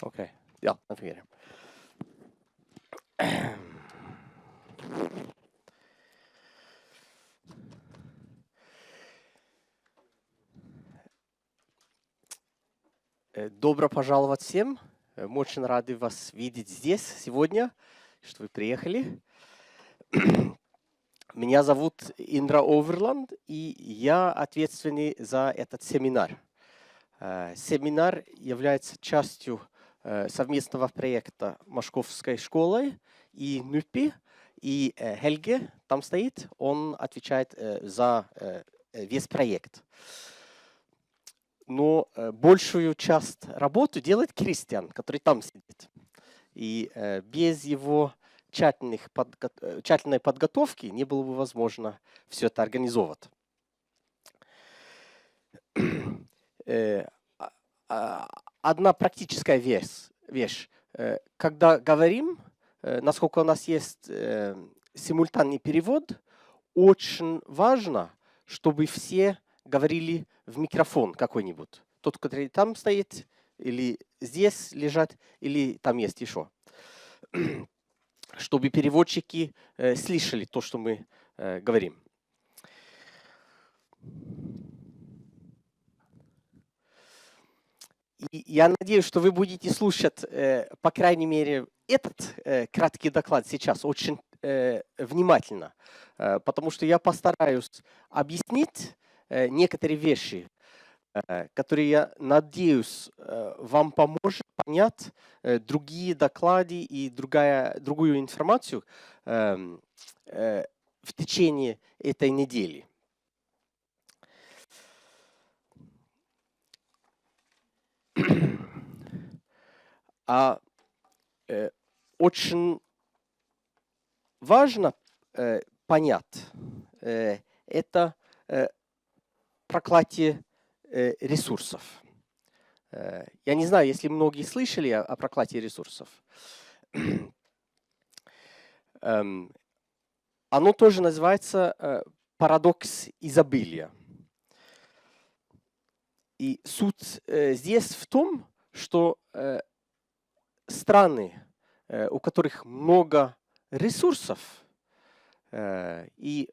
Okej. Ja, den fungerar. Добро пожаловать всем. Мы очень рады вас видеть здесь сегодня, что вы приехали. Меня зовут Индра Оверланд, и я ответственный за этот семинар. Семинар является частью совместного проекта Московской школы и НУПИ. И Хельге там стоит, он отвечает за весь проект. Но большую часть работы делает Кристиан, который там сидит. И без его тщательной подготовки не было бы возможно все это организовать. Одна практическая вещь. Когда говорим, насколько у нас есть симультанный перевод, очень важно, чтобы все говорили в микрофон какой-нибудь. Тот, который там стоит, или здесь лежат, или там есть еще. Чтобы переводчики слышали то, что мы говорим. И я надеюсь, что вы будете слушать, по крайней мере, этот краткий доклад сейчас очень внимательно, потому что я постараюсь объяснить некоторые вещи, которые, я надеюсь, вам поможет понять другие доклады и другую информацию в течение этой недели. Очень важно понять это проклятие ресурсов. Я не знаю, если многие слышали о проклятии ресурсов. Оно тоже называется парадокс изобилия. И суть здесь в том, что страны, у которых много ресурсов, и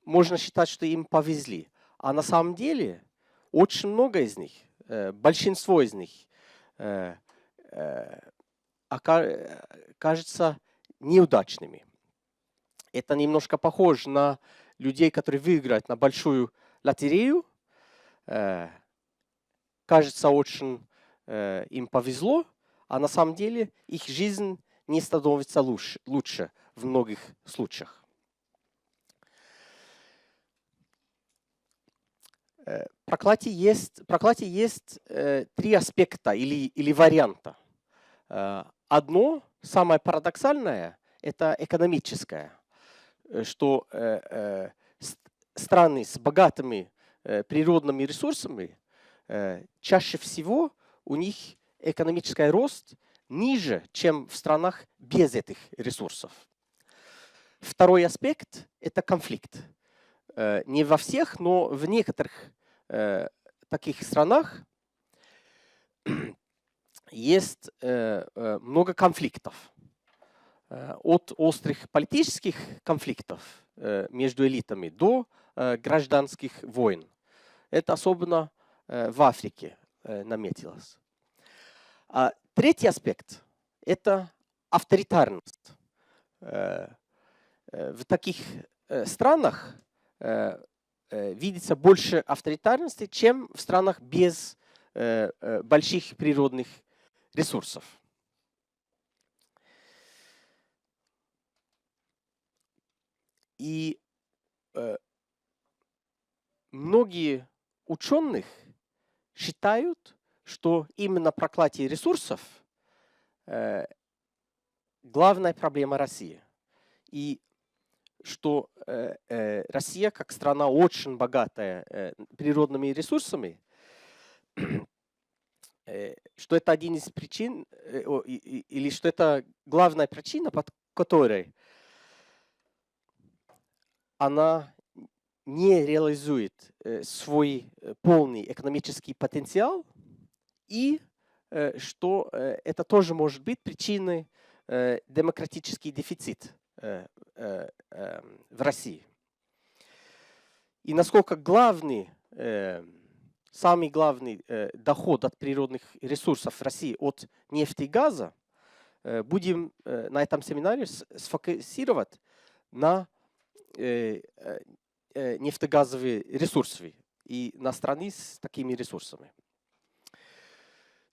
можно считать, что им повезли. А на самом деле очень много из них, большинство из них, окажется неудачными. Это немножко похоже на людей, которые выиграют на большую лотерею. Кажется, очень им повезло, а на самом деле их жизнь не становится лучше в многих случаях. Проклятие есть три аспекта или варианта. Одно, самое парадоксальное, это экономическое, что страны с богатыми природными ресурсами, чаще всего у них экономический рост ниже, чем в странах без этих ресурсов. Второй аспект – это конфликт. Не во всех, но в некоторых таких странах есть много конфликтов. От острых политических конфликтов между элитами до гражданских войн. Это особенно в Африке наметилось. А третий аспект – это авторитарность. В таких странах видится больше авторитарности, чем в странах без больших природных ресурсов. И многие ученые считают, что именно проклятие ресурсов главная проблема России. И что Россия, как страна очень богатая природными ресурсами, что это один из причин, или что это главная причина, под которой она не реализует свой полный экономический потенциал и что это тоже может быть причиной демократический дефицит в России. И насколько самый главный доход от природных ресурсов в России от нефти и газа, будем на этом семинаре сфокусировать на нефтегазовые ресурсы и на страны с такими ресурсами.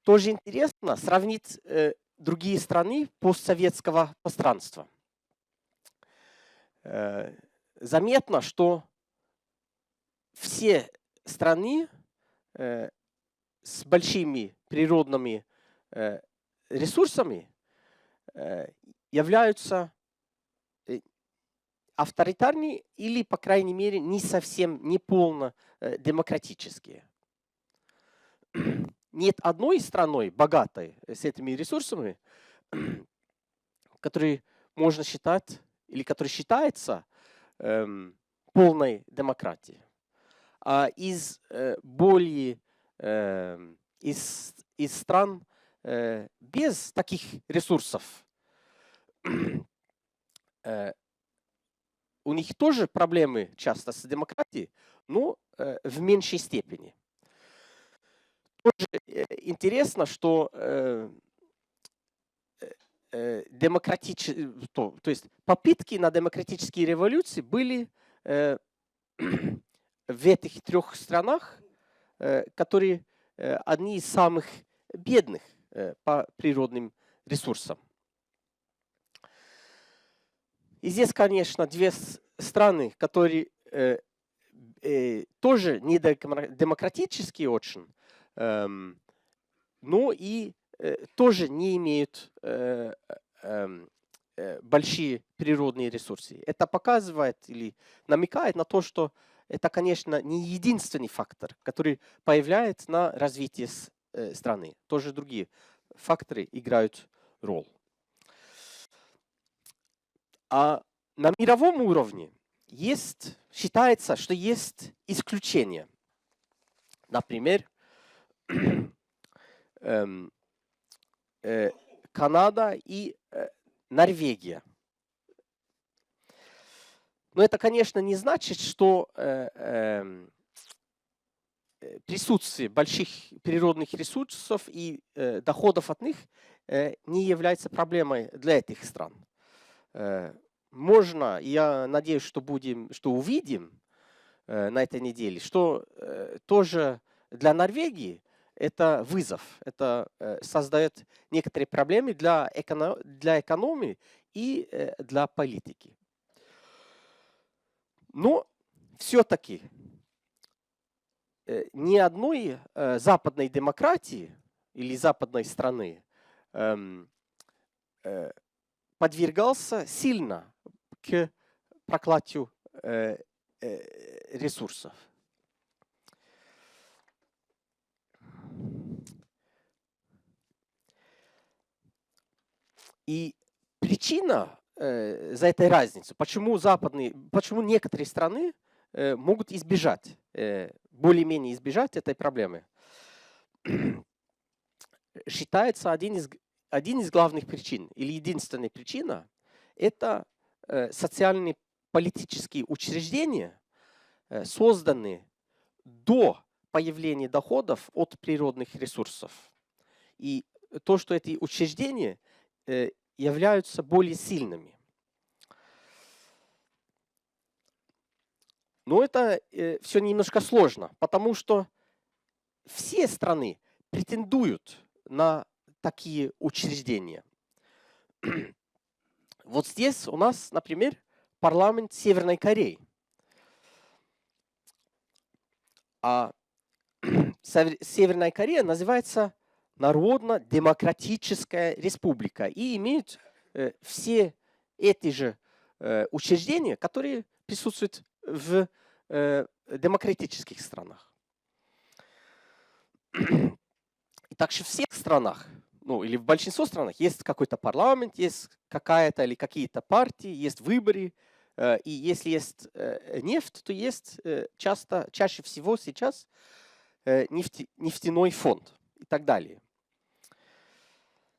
Тоже интересно сравнить другие страны постсоветского пространства. Заметно, что все страны с большими природными ресурсами являются авторитарными или, по крайней мере, не совсем, не полно демократические. Нет одной страной богатой с этими ресурсами, которой можно считать, или которая считается полной демократией. А из стран без таких ресурсов у них тоже проблемы часто с демократией, но в меньшей степени. Тоже интересно, что то есть попытки на демократические революции были в этих трех странах, которые одни из самых бедных по природным ресурсам. И здесь, конечно, две страны, которые тоже не демократические очень, но и тоже не имеют большие природные ресурсы. Это показывает или намекает на то, что это, конечно, не единственный фактор, который появляется на развитии страны. Тоже другие факторы играют роль. А на мировом уровне считается, что есть исключения. Например, Канада и Норвегия. Но это, конечно, не значит, что присутствие больших природных ресурсов и доходов от них не является проблемой для этих стран. Можно, я надеюсь, что увидим на этой неделе, что тоже для Норвегии это вызов, это создает некоторые проблемы для экономии и для политики. Но все-таки ни одной западной демократии или западной страны подвергался сильно к проклятию ресурсов. И причина за этой разницей, почему некоторые страны могут избежать, более-менее избежать этой проблемы, считается один из главных причин, или единственная причина, это социальные политические учреждения, созданные до появления доходов от природных ресурсов. И то, что эти учреждения являются более сильными. Но это все немножко сложно, потому что все страны претендуют на такие учреждения. Вот здесь у нас, например, парламент Северной Кореи. А Северная Корея называется Народно-демократическая республика и имеют все эти же учреждения, которые присутствуют в демократических странах. И также в всех странах, или в большинстве странах есть какой-то парламент, есть какая-то или какие-то партии, есть выборы. И если есть нефть, то есть чаще всего сейчас нефтяной фонд. и так далее.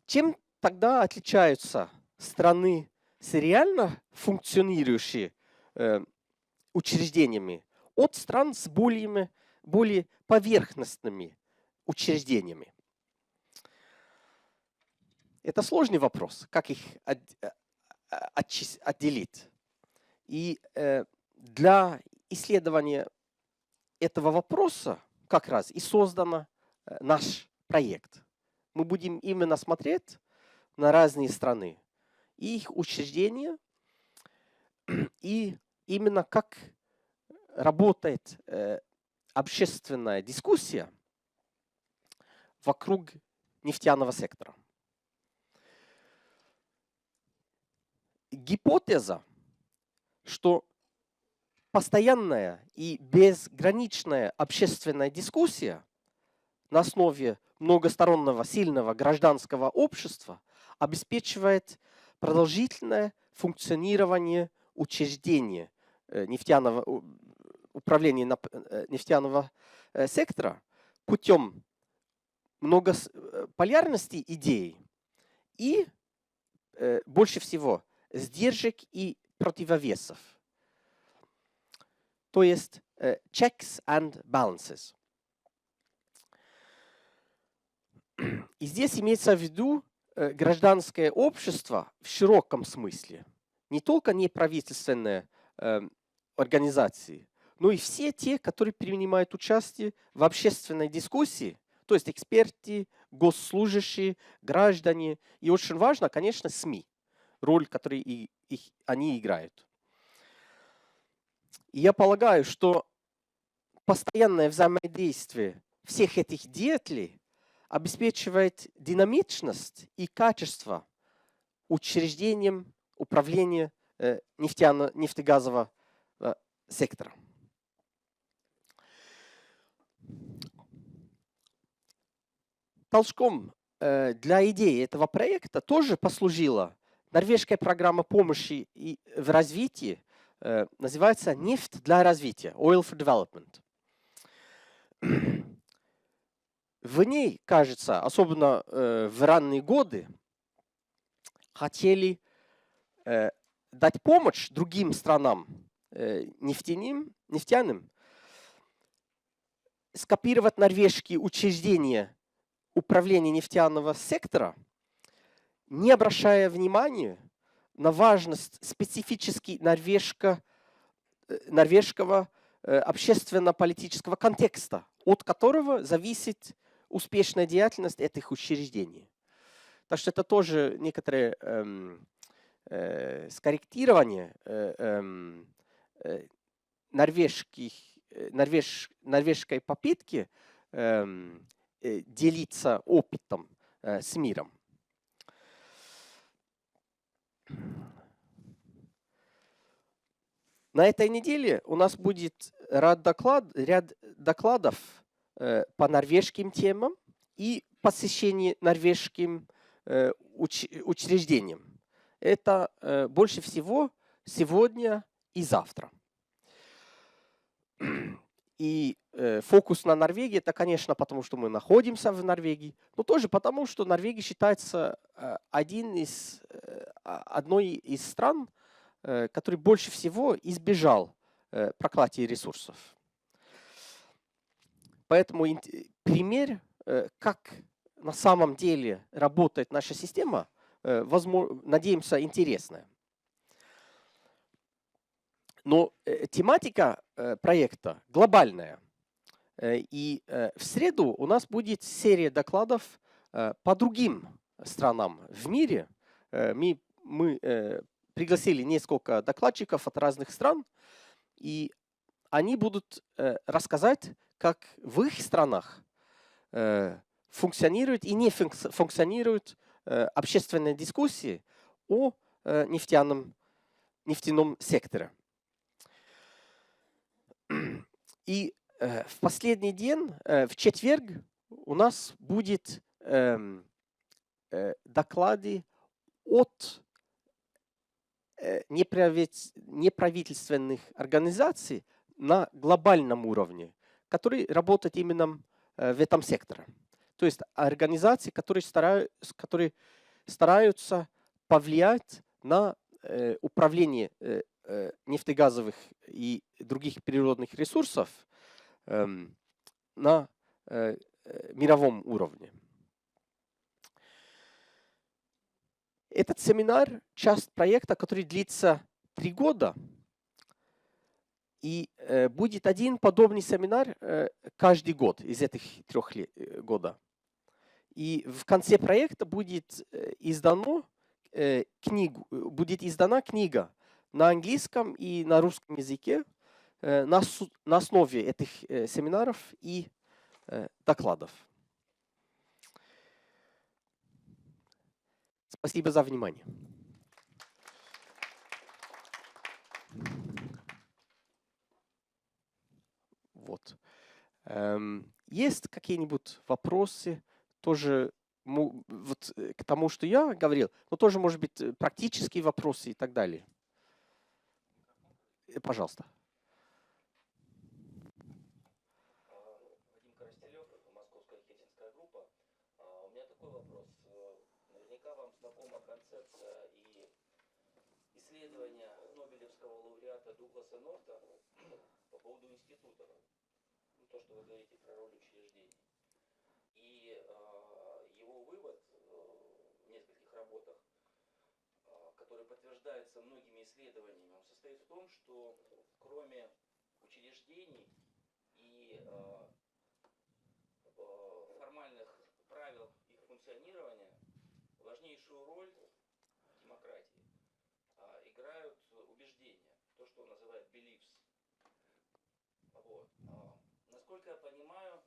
Чем тогда отличаются страны с реально функционирующими учреждениями от стран с более поверхностными учреждениями? Это сложный вопрос, как их отделить. И для исследования этого вопроса как раз и создан наш проект. Мы будем именно смотреть на разные страны и их учреждения, и именно как работает общественная дискуссия вокруг нефтяного сектора. Гипотеза, что постоянная и безграничная общественная дискуссия на основе многостороннего сильного гражданского общества обеспечивает продолжительное функционирование учреждения нефтяного управления нефтяного сектора путем многополярности идей и больше всего сдержек и противовесов. То есть checks and balances. И здесь имеется в виду гражданское общество в широком смысле. Не только неправительственные организации, но и все те, которые принимают участие в общественной дискуссии, то есть эксперты, госслужащие, граждане и очень важно, конечно, СМИ, роль, которую они играют. И я полагаю, что постоянное взаимодействие всех этих деятелей обеспечивает динамичность и качество учреждением управления нефтегазового сектора. Толчком для идеи этого проекта тоже послужила норвежская программа помощи в развитии, называется «Нефть для развития» – Oil for Development. В ней, кажется, особенно в ранние годы, хотели дать помощь другим странам нефтяным, скопировать норвежские учреждения управления нефтяного сектора, не обращая внимания на важность специфически норвежского общественно-политического контекста, от которого зависит успешная деятельность этих учреждений. Так что это тоже некоторое скорректирование норвежской попытки делиться опытом с миром. На этой неделе у нас будет ряд докладов по норвежским темам и посещение норвежским учреждениям. Это больше всего сегодня и завтра. И фокус на Норвегии, это, конечно, потому что мы находимся в Норвегии, но тоже потому, что Норвегия считается одной из стран, который больше всего избежал проклятия ресурсов. Поэтому пример, как на самом деле работает наша система, надеемся, интересная. Но тематика проекта глобальная. И в среду у нас будет серия докладов по другим странам в мире. Мы пригласили несколько докладчиков от разных стран, и они будут рассказать, как в их странах функционируют и не функционируют общественные дискуссии о нефтяном секторе. И в последний день, в четверг, у нас будет доклады от неправительственных организаций на глобальном уровне, которые работают именно в этом секторе. То то есть организации, которые стараются повлиять на управление нефтегазовых и других природных ресурсов на мировом уровне. Этот семинар – часть проекта, который длится 3 года. И будет один подобный семинар каждый год из этих 3 года. И в конце проекта будет издана книга на английском и на русском языке на основе этих семинаров и докладов. Спасибо за внимание. Вот. Есть какие-нибудь вопросы тоже вот, к тому, что я говорил, но тоже, может быть, практические вопросы и так далее. Пожалуйста. Вадим Коростелев, Московская Хельсинская группа. У меня такой вопрос. Наверняка вам знакома концепция и исследования Нобелевского лауреата Дугласа Норта по поводу институтов. Ну, то, что вы говорите про роль учреждений. И его вывод в нескольких работах, который подтверждается многими исследованиями, он состоит в том, что кроме учреждений и формальных правил их функционирования, важнейшую роль в демократии играют убеждения, то, что он называет beliefs. Вот. Насколько я понимаю,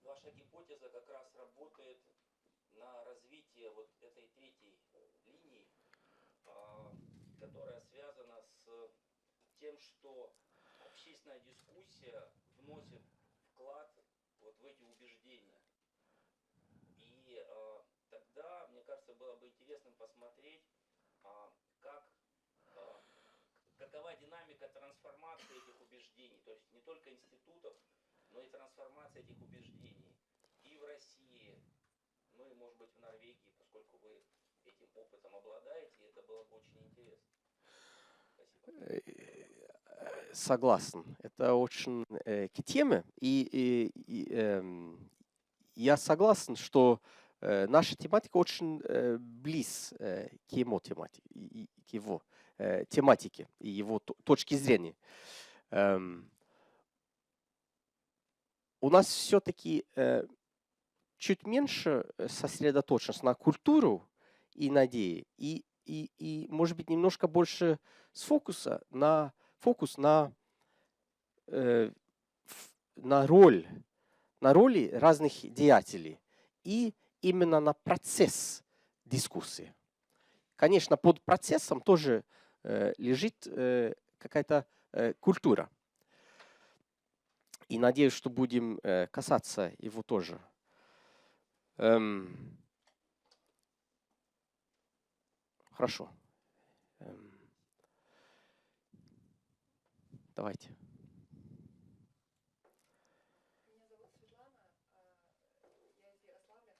ваша гипотеза как раз работает на развитие вот этой третьей линии, которая связана с тем, что общественная дискуссия вносит вклад вот в эти убеждения. И тогда, мне кажется, было бы интересно посмотреть, какова динамика трансформации этих убеждений, то есть не только институтов, но и трансформация этих убеждений и в России, ну и, может быть, в Норвегии, поскольку вы этим опытом обладаете, это было бы очень интересно. Спасибо. Согласен. Это очень к теме. И я согласен, что наша тематика очень близ к его тематике и его точки зрения. У нас все-таки чуть меньше сосредоточенность на культуру и на идеи, и может быть, немножко больше фокус на роли разных деятелей и именно на процесс дискуссии. Конечно, под процессом тоже лежит какая-то культура. И надеюсь, что будем касаться его тоже. Хорошо. Давайте. Меня зовут Светлана, я из Ярославля.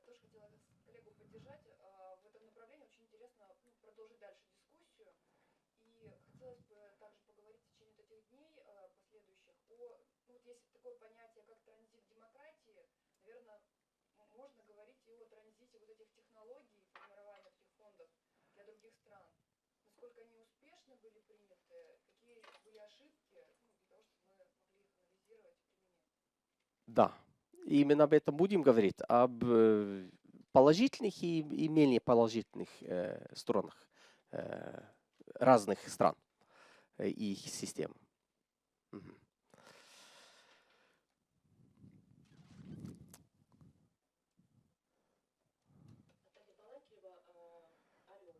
Тоже хотела коллегу поддержать в этом направлении. Очень интересно продолжить дальше дискуссию. И хотелось бы также поговорить в течение этих дней последующих о, вот есть такое понятие, как транзит демократии. Наверное, можно говорить и о транзите вот этих технологий, формирования таких фондов для других стран. Насколько они успешно были приняты, какие были ошибки, для того, чтобы мы могли их анализировать и применять. Да, именно об этом будем говорить, об положительных и менее положительных сторонах разных стран и их систем. Наталья Балакирева, Орел.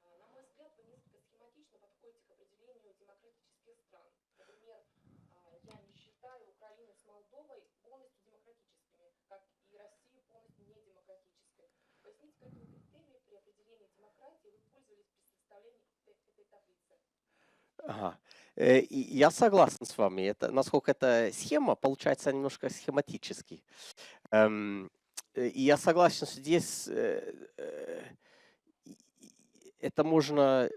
На мой взгляд, вы несколько схематично подходите к определению демократических стран. Например, я не считаю Украину с Молдовой полностью демократическими, как и Россию полностью недемократической. Поясните, какими критериями при определении демократии вы пользовались при составлении этой таблицы? Ага. И я согласен с вами. Это, насколько эта схема получается немножко схематически. И я согласен, что здесь это можно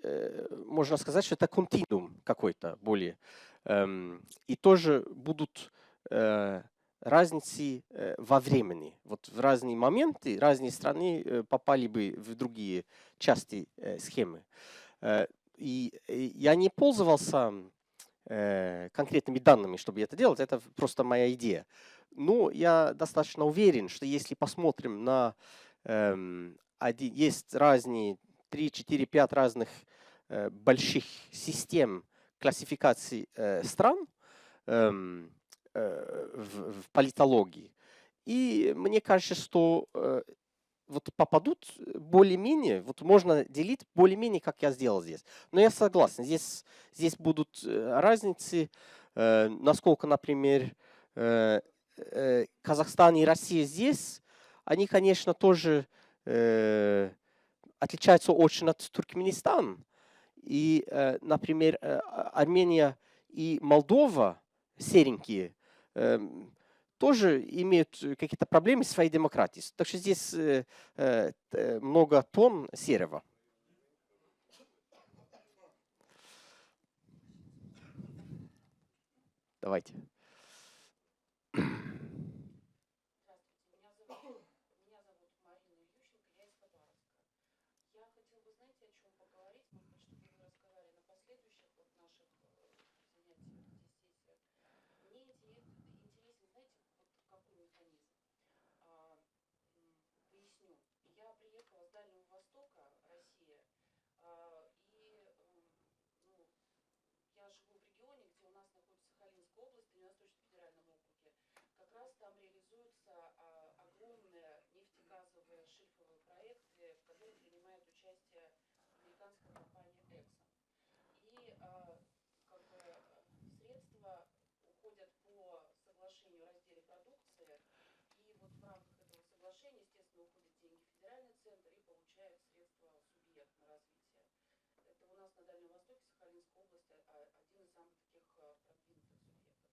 сказать, что это континуум какой-то более. И тоже будут разницы во времени. Вот в разные моменты разные страны попали бы в другие части схемы. И я не пользовался конкретными данными, чтобы это делать. Это просто моя идея. Но я достаточно уверен, что если посмотрим на есть разные 3, 4, 5 разных больших систем классификации стран в политологии. И мне кажется, что вот попадут более-менее, вот можно делить более-менее, как я сделал здесь. Но я согласен, здесь будут разницы, насколько, например, Казахстан и Россия здесь, они, конечно, тоже отличаются очень от Туркменистана. И, например, Армения и Молдова, серенькие, тоже имеют какие-то проблемы с своей демократией. Так что здесь много тонн серого. Давайте. Здравствуйте, меня зовут Марина Ющенко, я из Хабаровска. Я хотела бы, знаете, о чем поговорить, может быть, чтобы вы рассказали на последующих вот наших занятиях, здесь сессиях. Мне интересен, знаете, вот какой механизм. А, Поясню. Я приехала с Дальнего Востока, Россия, и ну, я живу в регионе, где у нас находится Сахалинская область, в Дальневосточном федеральном округе. Как раз там реализуются огромные нефтегазовые шельфовые проекты, в которых принимает участие американская компания Exxon. И как бы средства уходят по соглашению о разделе продукции, и вот в рамках этого соглашения, естественно, уходят деньги в федеральный центр и получает средства субъект на развитие. Это у нас на Дальнем Востоке, Сахалинская область, один из самых таких продвинутых субъектов.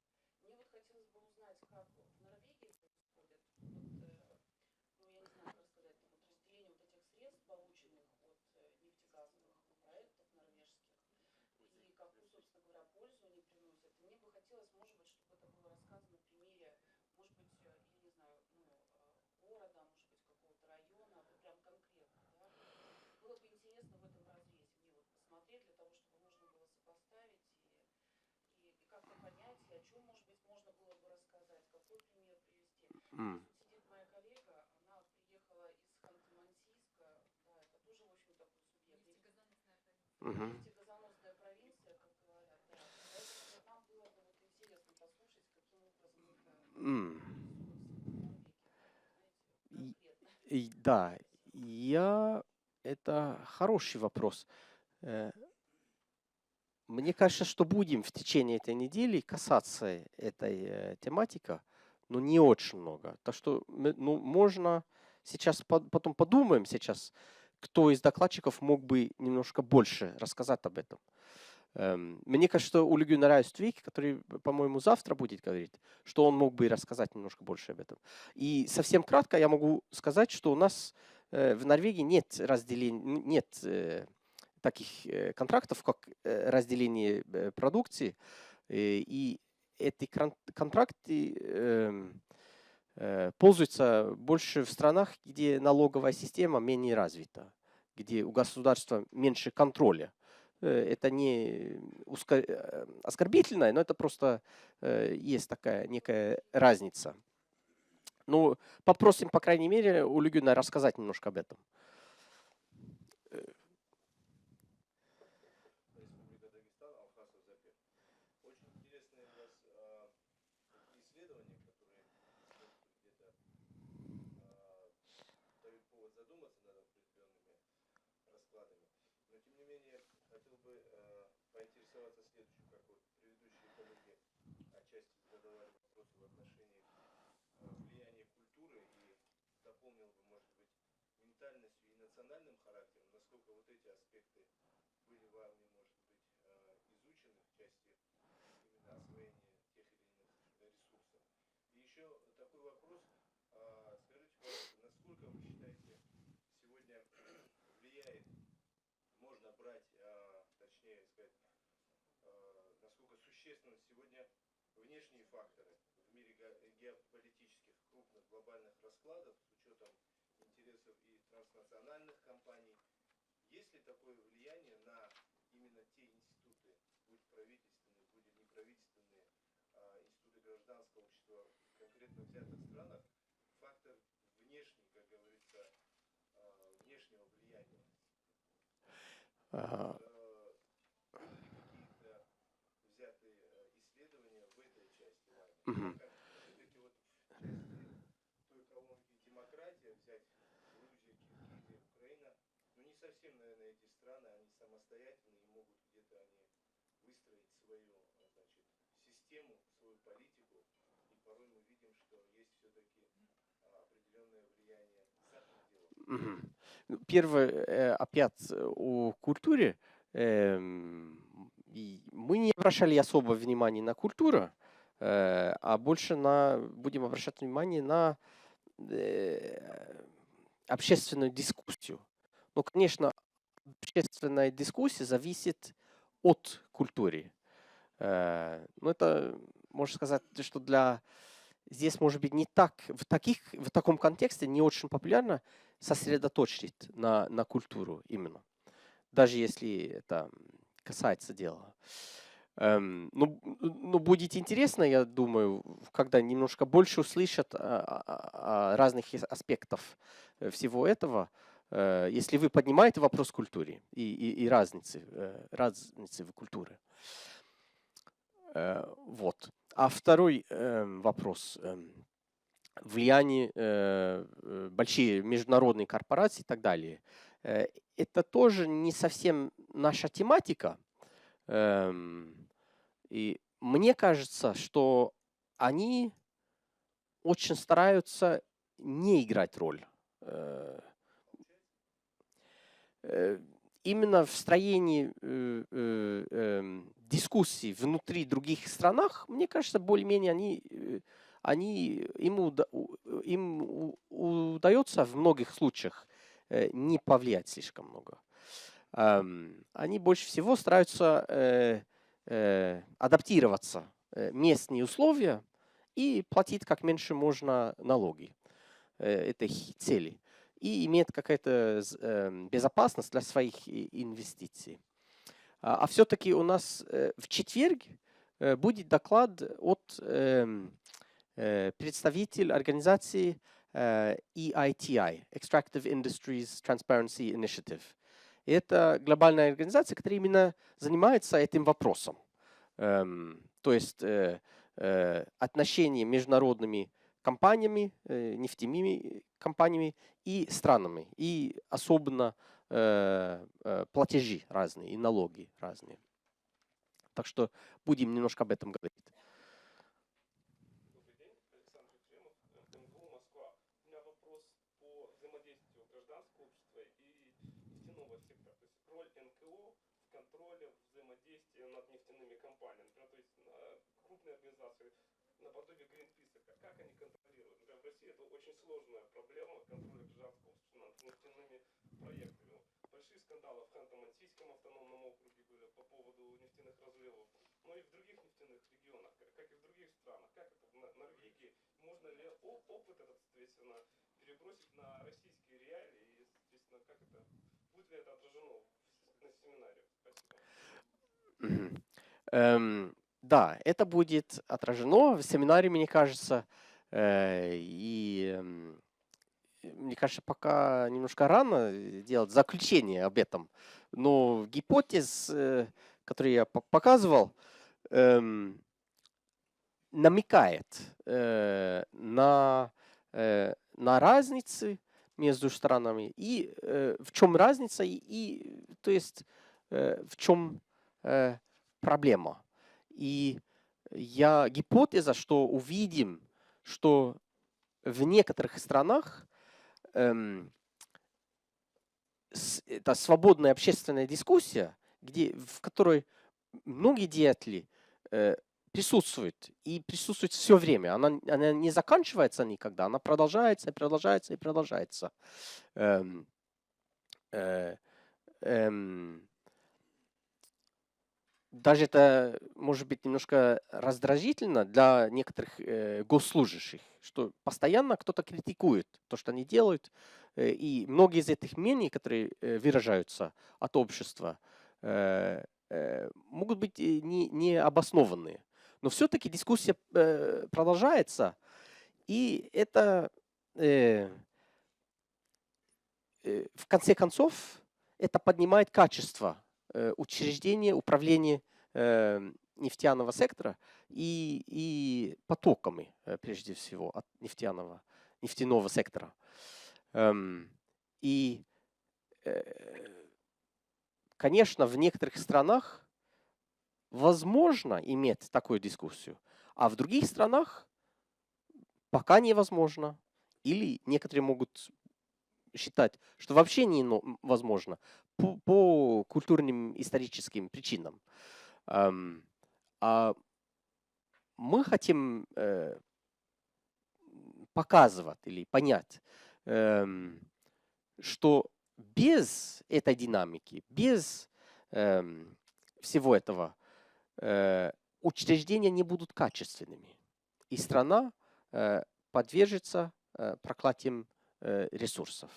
Мне вот хотелось бы узнать, как в Норвегии происходит, ну, я не знаю, как рассказать, там, вот разделение вот этих средств, полученных от нефтегазовых проектов норвежских, и какую, собственно говоря, пользу они приносят. И мне бы хотелось, может быть, чтобы это было рассказано на примере, может быть, я не знаю, города, может быть, какого-то района, вот прям конкретно, да. Было бы интересно в этом разрезе мне вот посмотреть, для того, чтобы можно было сопоставить и как-то понять, о чем, может быть, можно было бы рассказать, какой пример привести. Здесь вот сидит моя коллега, она вот приехала из Ханты-Мансийска, да, это тоже, в общем, такой субъект. Нефтегазоносная провинция, как говорят, да. Поэтому вот нам было бы вот интересно послушать, каким образом это реализуется в Норвегии, знаете, конкретно. Да, это хороший вопрос. Мне кажется, что будем в течение этой недели касаться этой тематики, но не очень много. Так что можно сейчас потом подумаем сейчас, кто из докладчиков мог бы немножко больше рассказать об этом. Мне кажется, что Улюгю нравится Вик, который, по-моему, завтра будет говорить, что он мог бы рассказать немножко больше об этом. И совсем кратко я могу сказать, что у нас в Норвегии нет разделения, нет таких контрактов, как разделение продукции. И эти контракты пользуются больше в странах, где налоговая система менее развита, где у государства меньше контроля. Это не оскорбительно, но это просто есть такая некая разница. Ну, попросим, по крайней мере, у Люгюна рассказать немножко об этом. Республика Дагестан, Алхаз Узапек. Очень интересные у вас исследования, которые где-то дают повод задуматься над определенными раскладами. Но тем не менее, хотел бы поинтересоваться следующим, как вот предыдущие коллеги отчасти задавали вопросы в отношении влияния культуры и дополнил бы, может быть, ментальностью и национальным характером, насколько вот эти аспекты были вами, может быть, изучены в части еще такой вопрос. Скажите, пожалуйста, насколько вы считаете, сегодня влияет, можно брать, точнее сказать, насколько существенно сегодня внешние факторы в мире геополитических крупных глобальных раскладов с учетом интересов и транснациональных компаний? Есть ли такое влияние на именно те институты, будь правительственные, будь неправительственные, институты гражданского общества в конкретно взятых странах, фактор внешний, как говорится, внешнего влияния? А, Были ли какие-то взятые исследования в этой части, Ваня? мгм. Как все-таки вот в части той колонки демократия взять Грузия, Киргизия, Украина, ну не совсем, наверное, эти страны, они самостоятельны и могут где-то они выстроить свою, значит, систему, свою политику, и порой мы видим, что есть все-таки определенное влияние за пределами. Мгм. Ну, первое, опять о культуре. Мы не обращали особо внимания на культуру, а больше будем обращать внимание на общественную дискуссию. Ну, конечно, общественная дискуссия зависит от культуры. Ну, это, можно сказать, что здесь, может быть, не так, в таком контексте не очень популярно сосредоточить на культуру именно, даже если это касается дела. Ну, будет интересно, я думаю, когда немножко больше услышат о разных аспектах всего этого, если вы поднимаете вопрос культуры и разницы в культуре. Вот. А второй вопрос. Влияние большие международные корпорации и так далее. Это тоже не совсем наша тематика. И мне кажется, что они очень стараются не играть роль. Именно в строении дискуссий внутри других странах, мне кажется, более-менее им удается в многих случаях не повлиять слишком много. Они больше всего стараются адаптироваться местные условия и платить как меньше можно налоги. Это их цели. И иметь какая-то безопасность для своих инвестиций. А все-таки у нас в четверг будет доклад от представителя организации EITI, Extractive Industries Transparency Initiative. Это глобальная организация, которая именно занимается этим вопросом. То есть отношения международными компаниями, нефтяными компаниями и странами, и особенно платежи разные и налоги разные. Так что будем немножко об этом говорить. Добрый день, Александр Ефремов, МГУ Москва. У меня вопрос по взаимодействию гражданского общества и нефтяного сектора. То есть роль НКО в контроле взаимодействия над нефтяными компаниями. Например, то есть крупные организации наподобие Гринписа, как они контролируют. Например, в России это очень сложная проблема контроля гражданского общества над нефтяными проектами. Большие скандалы в Ханты-Мансийском автономном округе были по поводу нефтяных разливов, но и в других нефтяных регионах, как и в других странах. Как это в Норвегии? Можно ли опыт этот, соответственно, перебросить на российские реалии? И, соответственно, как это, будет ли это отражено на семинаре? Спасибо. Да, это будет отражено в семинаре, мне кажется. И мне кажется, пока немножко рано делать заключение об этом. Но гипотез, который я показывал, намекает на разницы между странами и в чем разница и то есть в чем проблема. И гипотеза, что увидим, что в некоторых странах это свободная общественная дискуссия, в которой многие деятели присутствует. И присутствует все время. Она не заканчивается никогда. Она продолжается и продолжается и продолжается. Эм, э, эм, Даже это может быть немножко раздражительно для некоторых госслужащих, что постоянно кто-то критикует то, что они делают, и многие из этих мнений, которые выражаются от общества, могут быть не обоснованные. Но все-таки дискуссия продолжается, и это в конце концов это поднимает качество учреждения управления нефтяного сектора и потоками, прежде всего, от нефтяного сектора. И, конечно, в некоторых странах возможно иметь такую дискуссию, а в других странах пока невозможно. Или некоторые могут считать, что вообще невозможно по культурным историческим причинам. А мы хотим показывать или понять, что без этой динамики, без всего этого учреждения не будут качественными. И страна подвержется проклятиям ресурсов.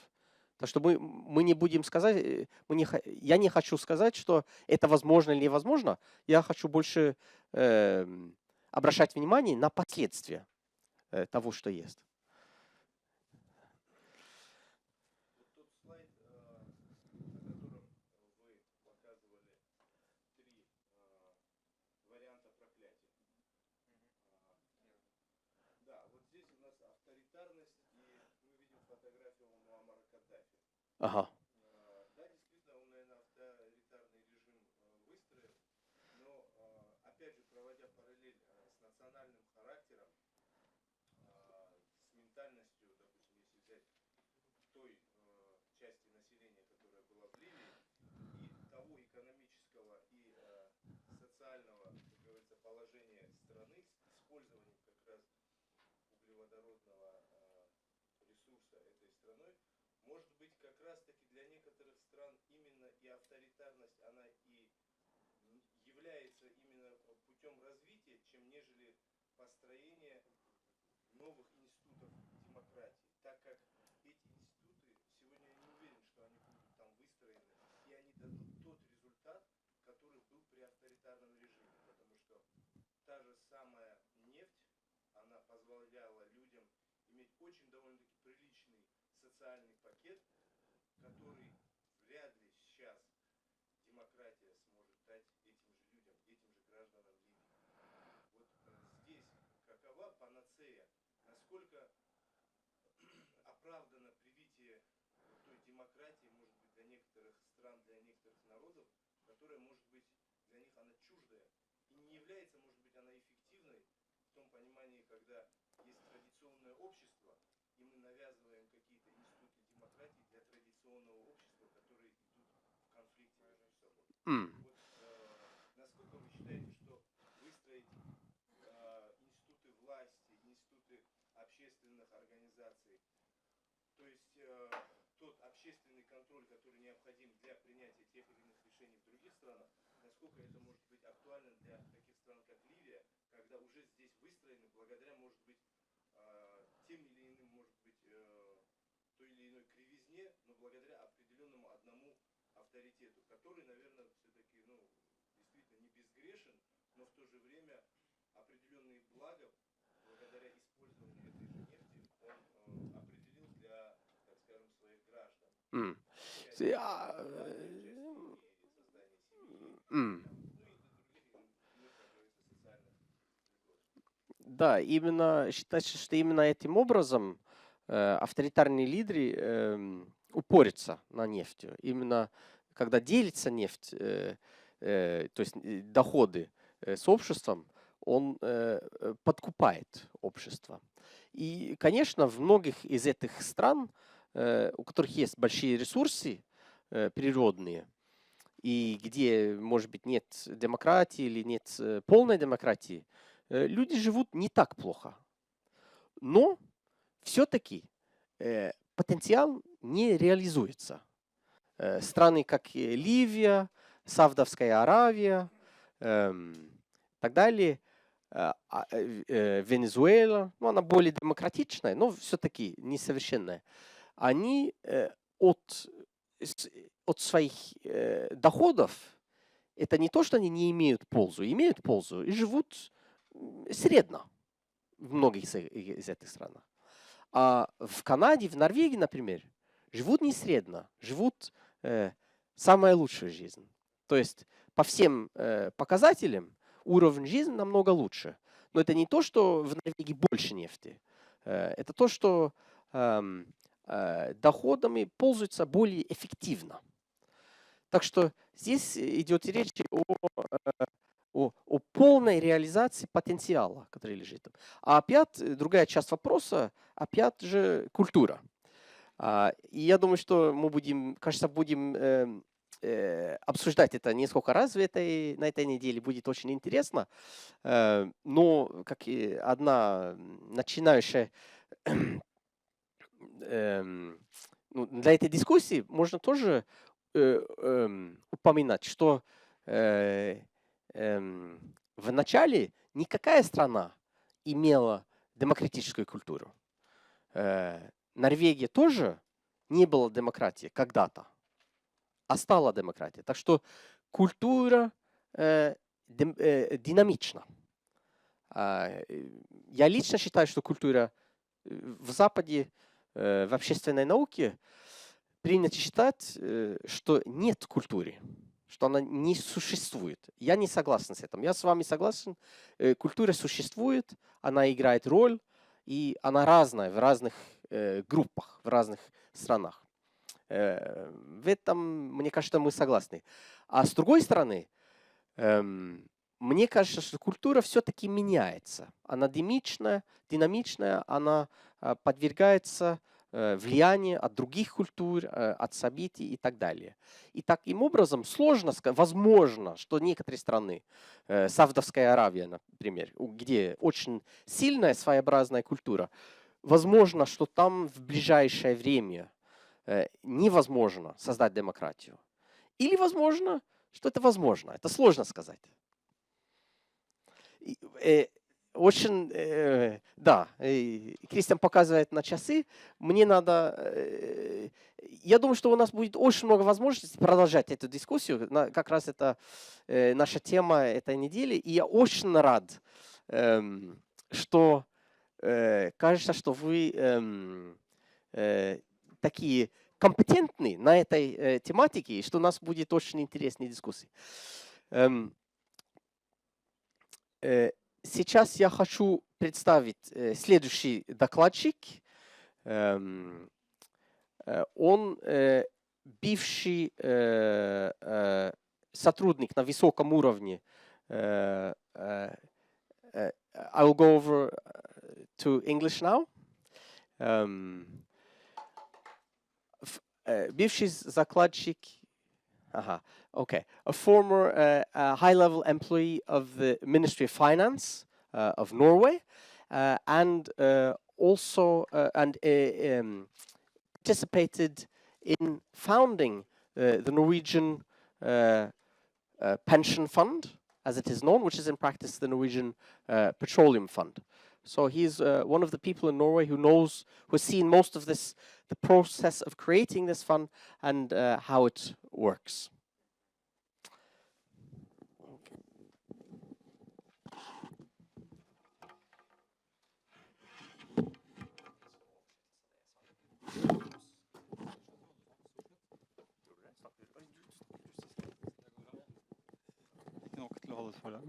Так что мы не будем сказать, я не хочу сказать, что это возможно или невозможно. Я хочу больше обращать внимание на последствия того, что есть. Вот тот слайд, на котором вы показывали три варианта проклятия. Да, вот здесь у нас авторитарность, и мы видим фотографию Муаммара Каддафи. Ага. Да, действительно, он, наверное, авторитарный режим выстроил, но, опять же, проводя параллель с национальным характером, с ментальностью, допустим, если взять той части населения, которая была в Ливии, и того экономического и социального, как говорится, положения страны с использованием как раз углеводородного ресурса этой страной, может быть, как раз-таки для некоторых стран именно и авторитарность, она и является именно путем развития, чем нежели построение новых институтов демократии, так как эти институты, сегодня я не уверен, что они будут там выстроены, и они дадут тот результат, который был при авторитарном режиме, потому что та же самая нефть, она позволяла людям иметь очень довольно-таки приличный социальный пакет, который вряд ли сейчас демократия сможет дать этим же людям, этим же гражданам Ливии. Вот здесь какова панацея, насколько оправдано привитие вот той демократии, может быть, для некоторых стран, для некоторых народов, которая, может быть, для них она чуждая, и не является, может быть, она эффективной в том понимании, когда есть традиционное общество, и мы навязываем какие-то институты демократии для традиционного общества, которые идут в конфликте между собой. Вот насколько вы считаете, что выстроить институты власти, институты общественных организаций, то есть тот общественный контроль, который необходим для принятия тех или иных решений в других странах, насколько это может быть актуально для таких стран, как Ливия, когда уже здесь выстроены, благодаря, может быть, тем или иным, может быть, той или иной кривизне, но благодаря определенному одному авторитету, который, наверное, все-таки, действительно не безгрешен, но в то же время определенные блага, благодаря использованию этой же нефти, он определил для, так скажем, своих граждан. Да, именно считается, что именно этим образом авторитарные лидеры упорятся на нефти. Именно когда делится нефть, то есть доходы с обществом, он подкупает общество. И, конечно, в многих из этих стран, у которых есть большие ресурсы природные, и где, может быть, нет демократии или нет полной демократии, люди живут не так плохо. Но все-таки потенциал не реализуется. Страны, как Ливия, Саудовская Аравия, так далее, Венесуэла, ну, она более демократичная, но все-таки несовершенная, они от своих доходов, это не то, что они не имеют пользу и живут средно в многих из этих стран. А в Канаде, в Норвегии, например, живут не средно, живут самая лучшая жизнь. То есть по всем показателям уровень жизни намного лучше. Но это не то, что в Норвегии больше нефти. Это то, что доходами пользуются более эффективно. Так что здесь идет речь о полной реализации потенциала, который лежит там. А опять другая часть вопроса, опять же культура. И я думаю, что мы будем обсуждать это несколько раз на этой неделе. Будет очень интересно. Но как и одна начинающая для этой дискуссии можно тоже упоминать, что в начале никакая страна имела демократическую культуру. Норвегия тоже не была демократией когда-то, а стала демократией. Так что культура динамична. Я лично считаю, что культура в Западе, в общественной науке, принято считать, что нет культуры, что она не существует. Я не согласен с этим. Я с вами согласен. Культура существует, она играет роль, и она разная в разных группах, в разных странах. В этом, мне кажется, мы согласны. А с другой стороны, мне кажется, что культура все-таки меняется. Она динамичная, она подвергается влияние от других культур, от событий и так далее. И таким образом сложно сказать, возможно, что некоторые страны, Саудовская Аравия, например, где очень сильная своеобразная культура, возможно, что там в ближайшее время невозможно создать демократию. Или возможно, что это возможно. Это сложно сказать. Очень, да, Кристиан показывает на часы. Мне надо, я думаю, что у нас будет очень много возможностей продолжать эту дискуссию. Как раз это наша тема этой недели. И я очень рад, что кажется, что вы такие компетентные на этой тематике, и что у нас будет очень интересная дискуссия. Сейчас я хочу представить следующий докладчик. Он бывший сотрудник на высоком уровне. I'll go over to English now. Бывший закладчик. Okay. A former high-level employee of the Ministry of Finance of Norway, and also participated in founding the Norwegian pension fund, as it is known, which is in practice the Norwegian Petroleum Fund. So he's one of the people in Norway who's seen most of this, the process of creating this fund and how it works. Nok til å holde et foredrag.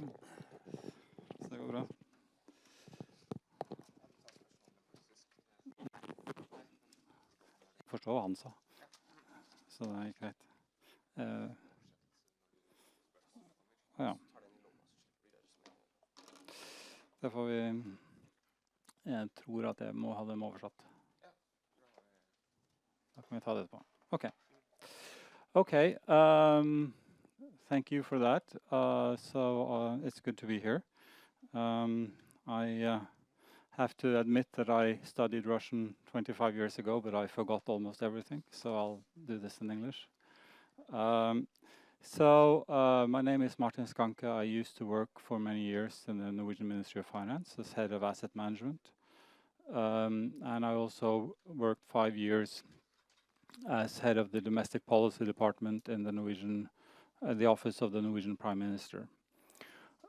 Så det går bra. Jeg forstår hva han sa, så det gikk greit. Ja. Det får vi... Jeg tror at jeg må ha dem oversatt. Da kan vi ta det etterpå. Ok. Thank you for that. It's good to be here. I have to admit that I studied Russian 25 years ago, but I forgot almost everything, so I'll do this in English. My name is Martin Skanke. I used to work for many years in the Norwegian Ministry of Finance as head of asset management. And I also worked 5 years as head of the domestic policy department in the Norwegian, the office of the Norwegian Prime Minister.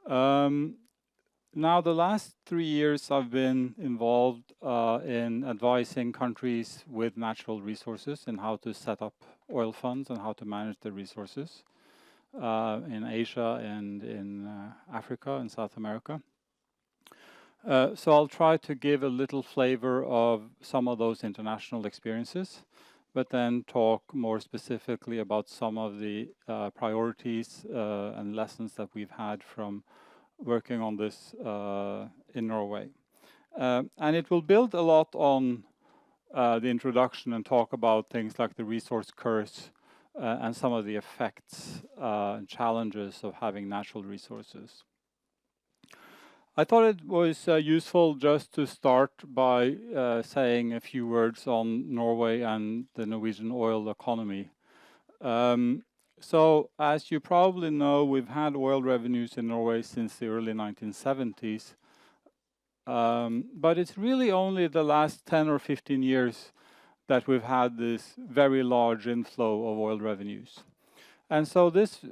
Now, the last 3 years I've been involved in advising countries with natural resources and how to set up oil funds and how to manage the resources in Asia and in Africa and South America. So I'll try to give a little flavor of some of those international experiences, but then talk more specifically about some of the priorities and lessons that we've had from working on this in Norway. And it will build a lot on the introduction and talk about things like the resource curse and some of the effects and challenges of having natural resources. I thought it was useful just to start by saying a few words on Norway and the Norwegian oil economy. So, as you probably know, we've had oil revenues in Norway since the early 1970s. But it's really only the last 10 or 15 years that we've had this very large inflow of oil revenues. And so this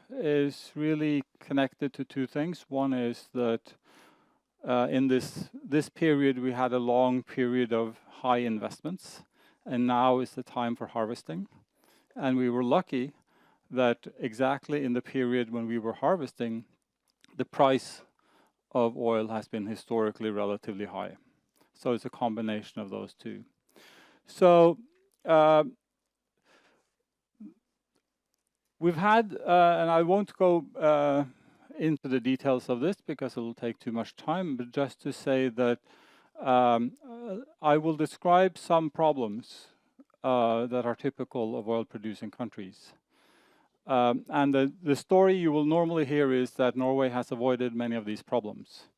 is really connected to two things. One is that in this period we had a long period of high investments, and now is the time for harvesting. And we were lucky that exactly in the period when we were harvesting, the price of oil has been historically relatively high. So it's a combination of those two. So we've had, and I won't go into the details of this because it will take too much time, but just to say that I will describe some problems that are typical of oil-producing countries. And the story you will normally hear is that Norway has avoided many of these problems.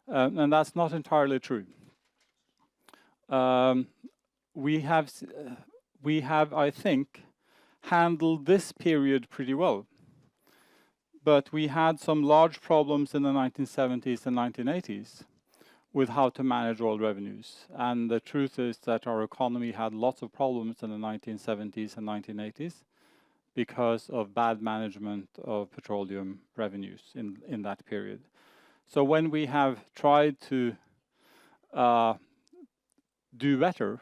And that's not entirely true. We have, I think, handled this period pretty well. But we had some large problems in the 1970s and 1980s with how to manage oil revenues. And the truth is that our economy had lots of problems in the 1970s and 1980s because of bad management of petroleum revenues in that period. So when we have tried to do better,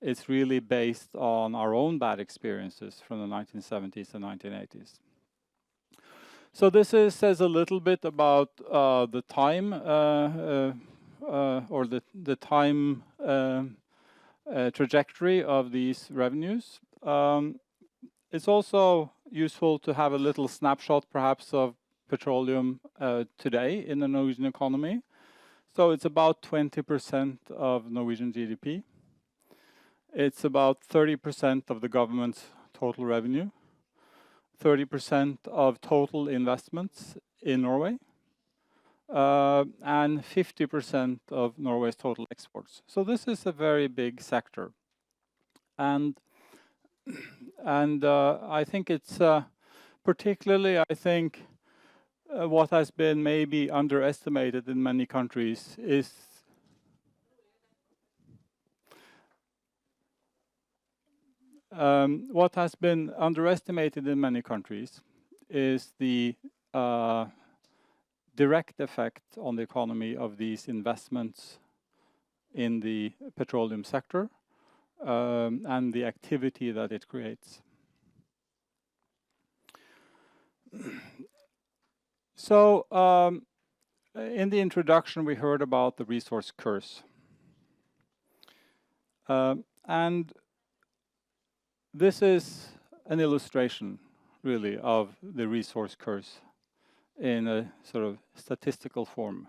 it's really based on our own bad experiences from the 1970s and 1980s. So this says a little bit about the time or the time trajectory of these revenues. It's also useful to have a little snapshot, perhaps, of petroleum today in the Norwegian economy. So it's about 20% of Norwegian GDP. It's about 30% of the government's total revenue, 30% of total investments in Norway, and 50% of Norway's total exports. So this is a very big sector. And I think it's particularly, I think, what has been maybe underestimated in many countries is what has been underestimated in many countries is the direct effect on the economy of these investments in the petroleum sector and the activity that it creates. So in the introduction we heard about the resource curse. And this is an illustration, really, of the resource curse in a sort of statistical form.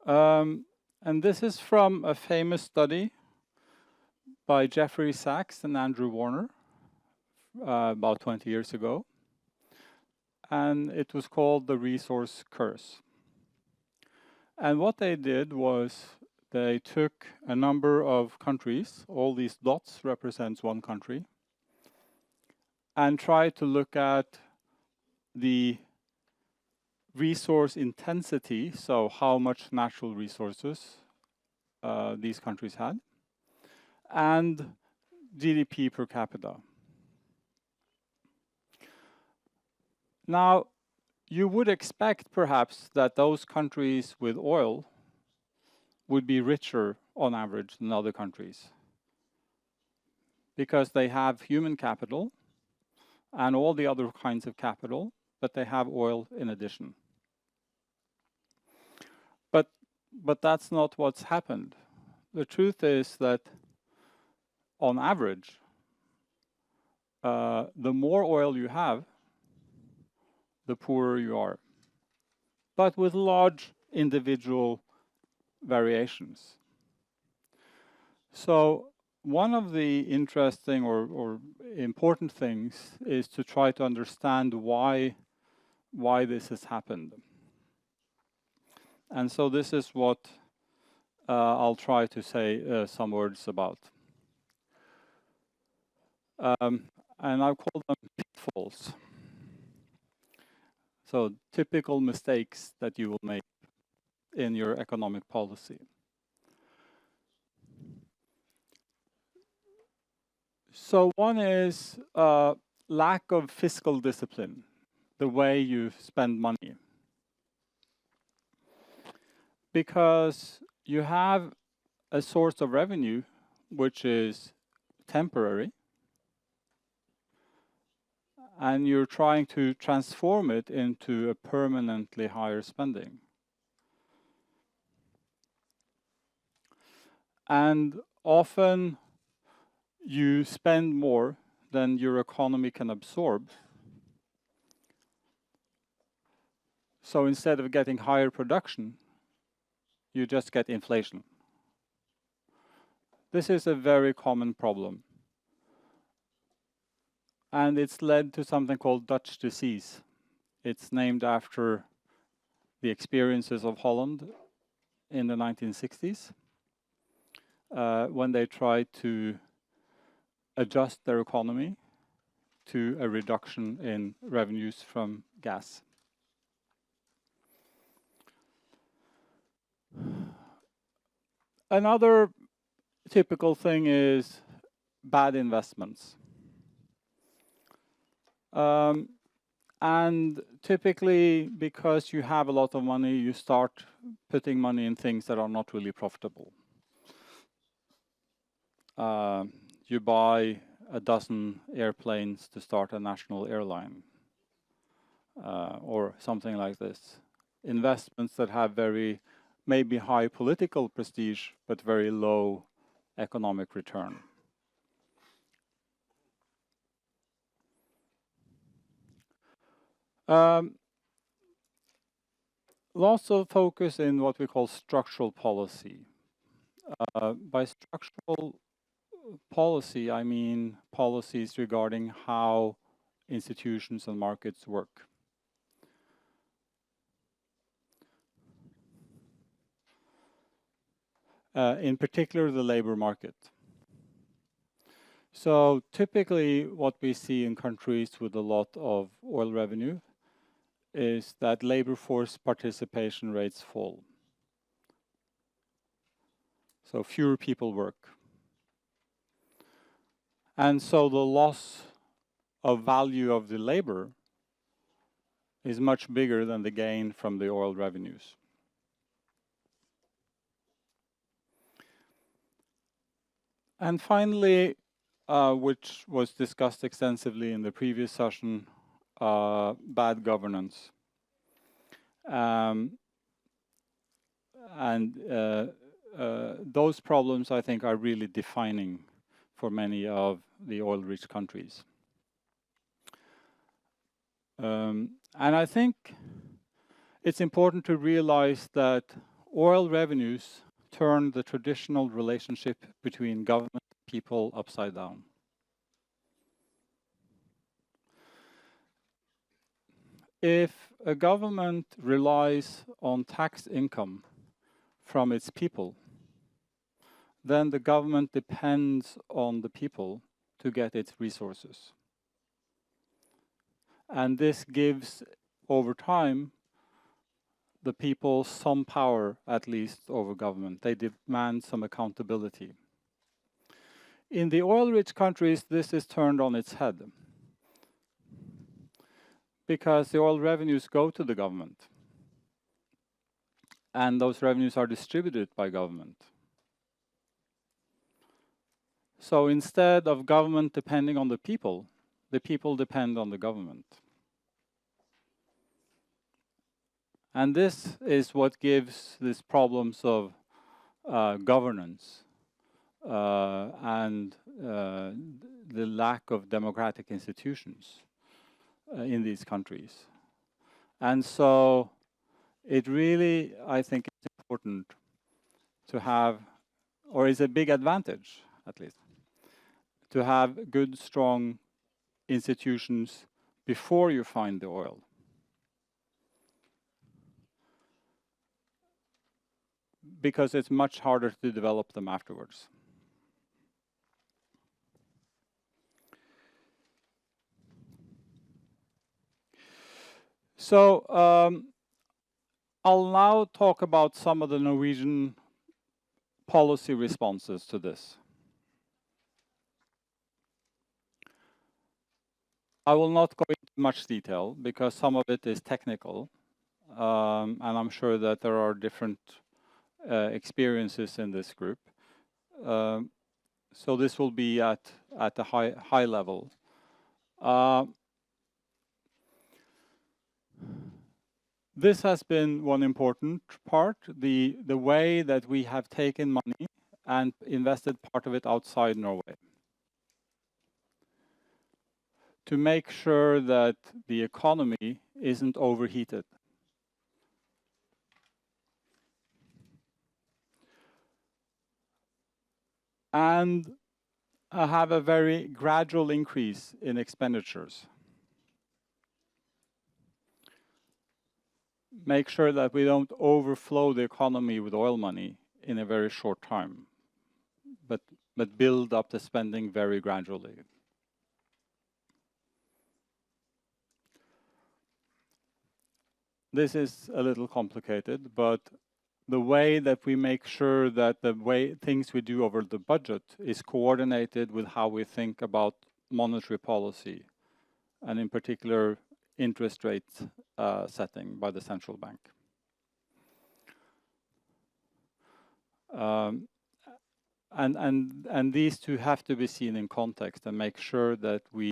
And this is from a famous study by Jeffrey Sachs and Andrew Warner about 20 years ago, and it was called the resource curse. And what they did was they took a number of countries, all these dots represents one country, and tried to look at the resource intensity, so how much natural resources these countries had, and GDP per capita. Now, you would expect perhaps that those countries with oil would be richer on average than other countries, because they have human capital and all the other kinds of capital, but they have oil in addition. But that's not what's happened. The truth is that on average, the more oil you have, the poorer you are, but with large individual variations. So one of the interesting or important things is to try to understand why this has happened. And so this is what I'll try to say some words about. And I'll call them pitfalls. So typical mistakes that you will make in your economic policy. So one is lack of fiscal discipline, the way you spend money. Because you have a source of revenue which is temporary, and you're trying to transform it into a permanently higher spending. And often you spend more than your economy can absorb. So instead of getting higher production, you just get inflation. This is a very common problem. And it's led to something called Dutch disease. It's named after the experiences of Holland in the 1960s, when they tried to adjust their economy to a reduction in revenues from gas. Another typical thing is bad investments. And typically, because you have a lot of money, you start putting money in things that are not really profitable. You buy a dozen airplanes to start a national airline, or something like this. Investments that have maybe high political prestige, but very low economic return. Lots of focus in what we call structural policy. By structural policy, I mean policies regarding how institutions and markets work. In particular, the labor market. So typically what we see in countries with a lot of oil revenue is that labor force participation rates fall. So fewer people work. And so the loss of value of the labor is much bigger than the gain from the oil revenues. And finally, which was discussed extensively in the previous session, bad governance. Those problems, I think, are really defining for many of the oil-rich countries. And I think it's important to realize that oil revenues turn the traditional relationship between government and people upside down. if a government relies on tax income from its people, then the government depends on the people to get its resources. And this gives, over time, the people some power, at least, over government. They demand some accountability. In the oil-rich countries, this is turned on its head, because the oil revenues go to the government, and those revenues are distributed by government. So instead of government depending on the people depend on the government. And this is what gives these problems of governance and the lack of democratic institutions in these countries. And so it really, I think, is important to have, or is a big advantage at least, to have good, strong institutions before you find the oil. Because it's much harder to develop them afterwards. So I'll now talk about some of the Norwegian policy responses to this. I will not go into much detail because some of it is technical, and I'm sure that there are different experiences in this group. So this will be at a high level. This has been one important part, the way that we have taken money and invested part of it outside Norway, to make sure that the economy isn't overheated. And have a very gradual increase in expenditures. Make sure that we don't overflow the economy with oil money in a very short time, but build up the spending very gradually. This is a little complicated, but the way that we make sure that the way things we do over the budget is coordinated with how we think about monetary policy, and in particular, interest rate setting by the central bank. And these two have to be seen in context and make sure that we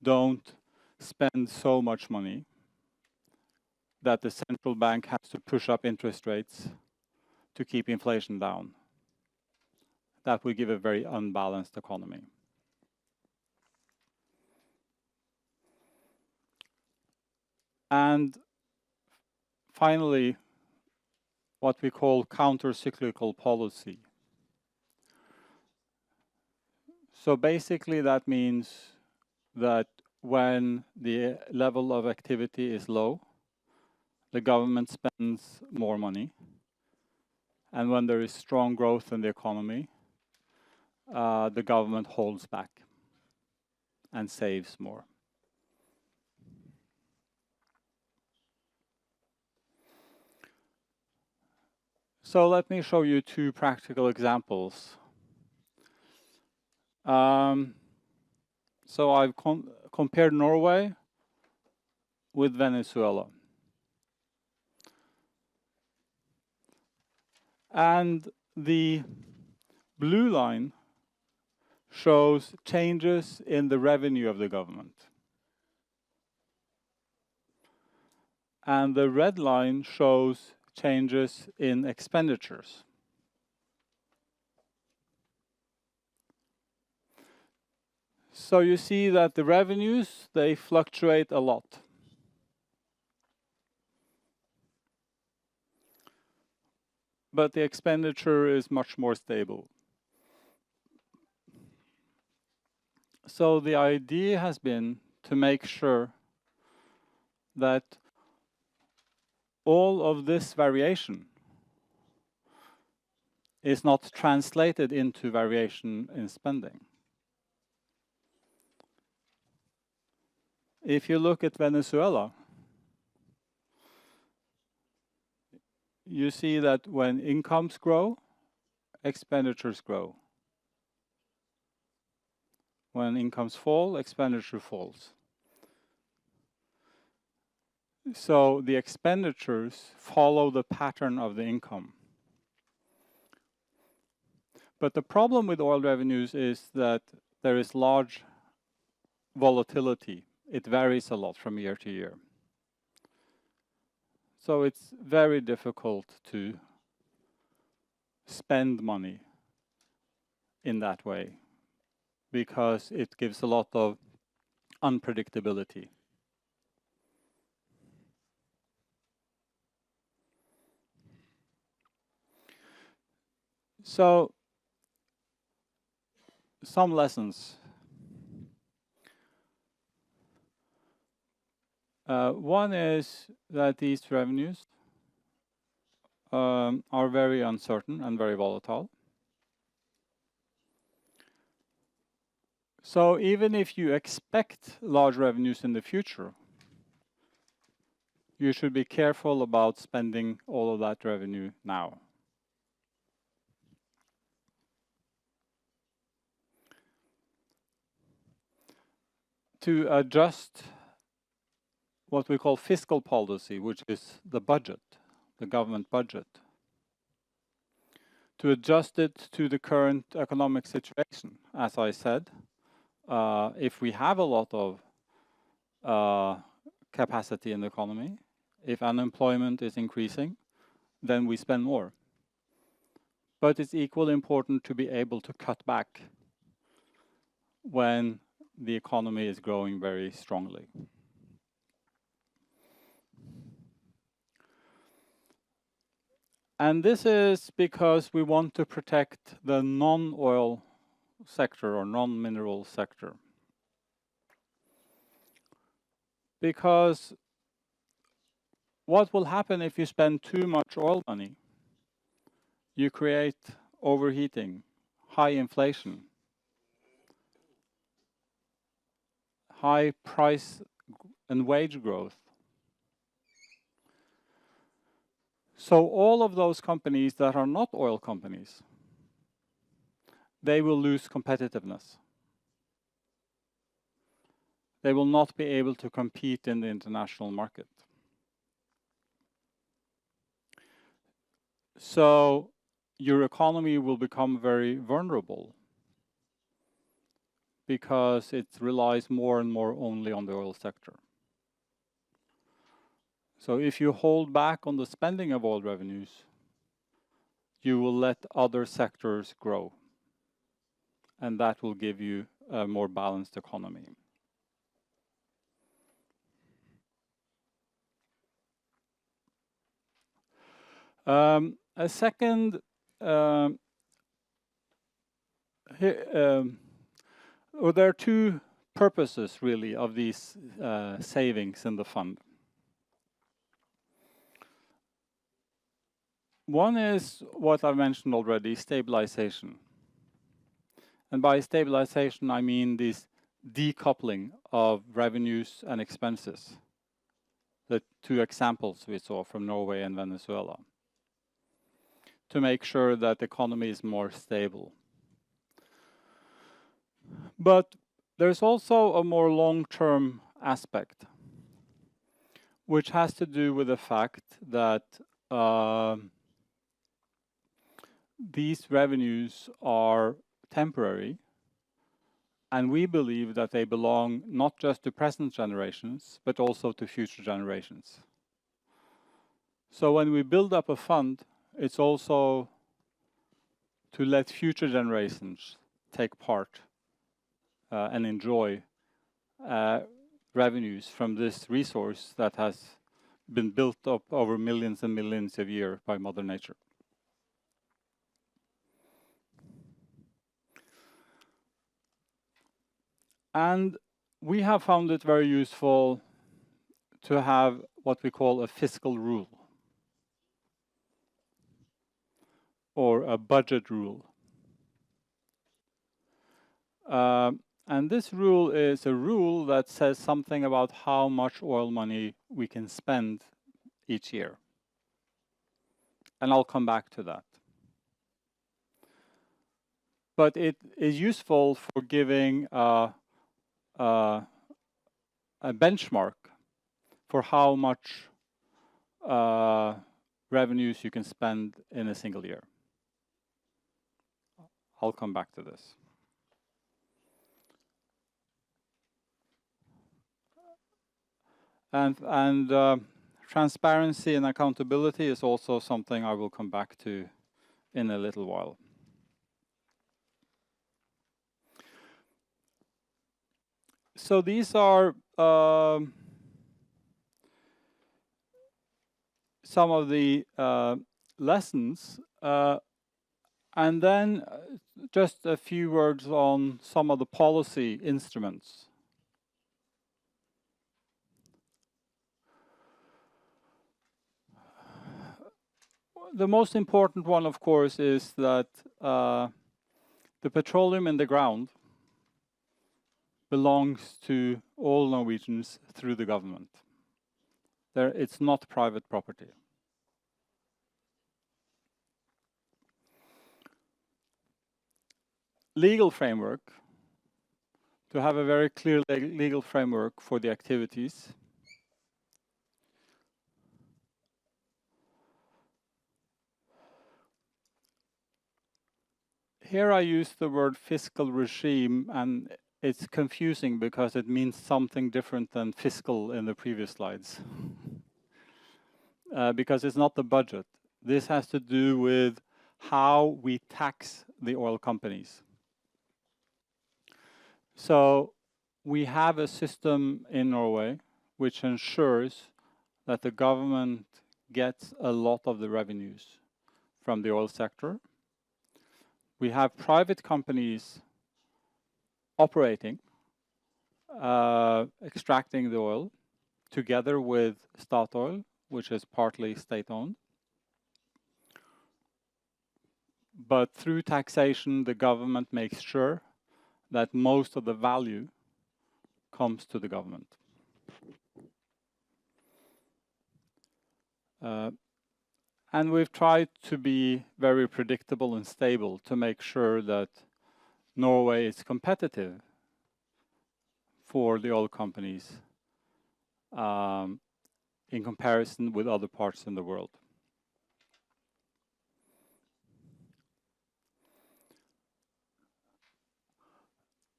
don't spend so much money that the central bank has to push up interest rates to keep inflation down. That would give a very unbalanced economy. And finally, what we call counter-cyclical policy. So basically that means that when the level of activity is low, the government spends more money. And when there is strong growth in the economy, the government holds back and saves more. So let me show you two practical examples. So I've compared Norway with Venezuela. And the blue line shows changes in the revenue of the government. And the red line shows changes in expenditures. So you see that the revenues, they fluctuate a lot. But the expenditure is much more stable. So the idea has been to make sure that all of this variation is not translated into variation in spending. If you look at Venezuela, you see that when incomes grow, expenditures grow. When incomes fall, expenditure falls. So the expenditures follow the pattern of the income. But the problem with oil revenues is that there is large volatility. It varies a lot from year to year. So it's very difficult to spend money in that way because it gives a lot of unpredictability. So, some lessons. One is that these revenues are very uncertain and very volatile. So even if you expect large revenues in the future, you should be careful about spending all of that revenue now. To adjust what we call fiscal policy, which is the budget, the government budget, to adjust it to the current economic situation. As I said, if we have a lot of capacity in the economy, if unemployment is increasing, then we spend more. But it's equally important to be able to cut back when the economy is growing very strongly. And this is because we want to protect the non-oil sector or non-mineral sector. Because what will happen if you spend too much oil money? You create overheating, high inflation, high price and wage growth. So all of those companies that are not oil companies, they will lose competitiveness. They will not be able to compete in the international market. So your economy will become very vulnerable because it relies more and more only on the oil sector. So if you hold back on the spending of oil revenues, you will let other sectors grow. And that will give you a more balanced economy. A second, there are two purposes really of these savings in the fund. One is what I mentioned already, stabilization. And by stabilization, I mean this decoupling of revenues and expenses. The two examples we saw from Norway and Venezuela. To make sure that the economy is more stable. But there's also a more long-term aspect, which has to do with the fact that these revenues are temporary, and we believe that they belong not just to present generations, but also to future generations. So when we build up a fund, it's also to let future generations take part and enjoy revenues from this resource that has been built up over millions and millions of years by Mother Nature. And we have found it very useful to have what we call a fiscal rule or a budget rule. And this rule is a rule that says something about how much oil money we can spend each year. And I'll come back to that. But it is useful for giving a benchmark for how much revenues you can spend in a single year. I'll come back to this. And transparency and accountability is also something I will come back to in a little while. So these are some of the lessons. And then just a few words on some of the policy instruments. The most important one, of course, is that the petroleum in the ground belongs to all Norwegians through the government. It's not private property. Legal framework, to have a very clear legal framework for the activities. Here I use the word fiscal regime, and it's confusing because it means something different than fiscal in the previous slides. Because it's not the budget. This has to do with how we tax the oil companies. So we have a system in Norway which ensures that the government gets a lot of the revenues from the oil sector. We have private companies operating, extracting the oil, together with Statoil, which is partly state-owned. But through taxation, the government makes sure that most of the value comes to the government. And we've tried to be very predictable and stable to make sure that Norway is competitive for the oil companies in comparison with other parts in the world.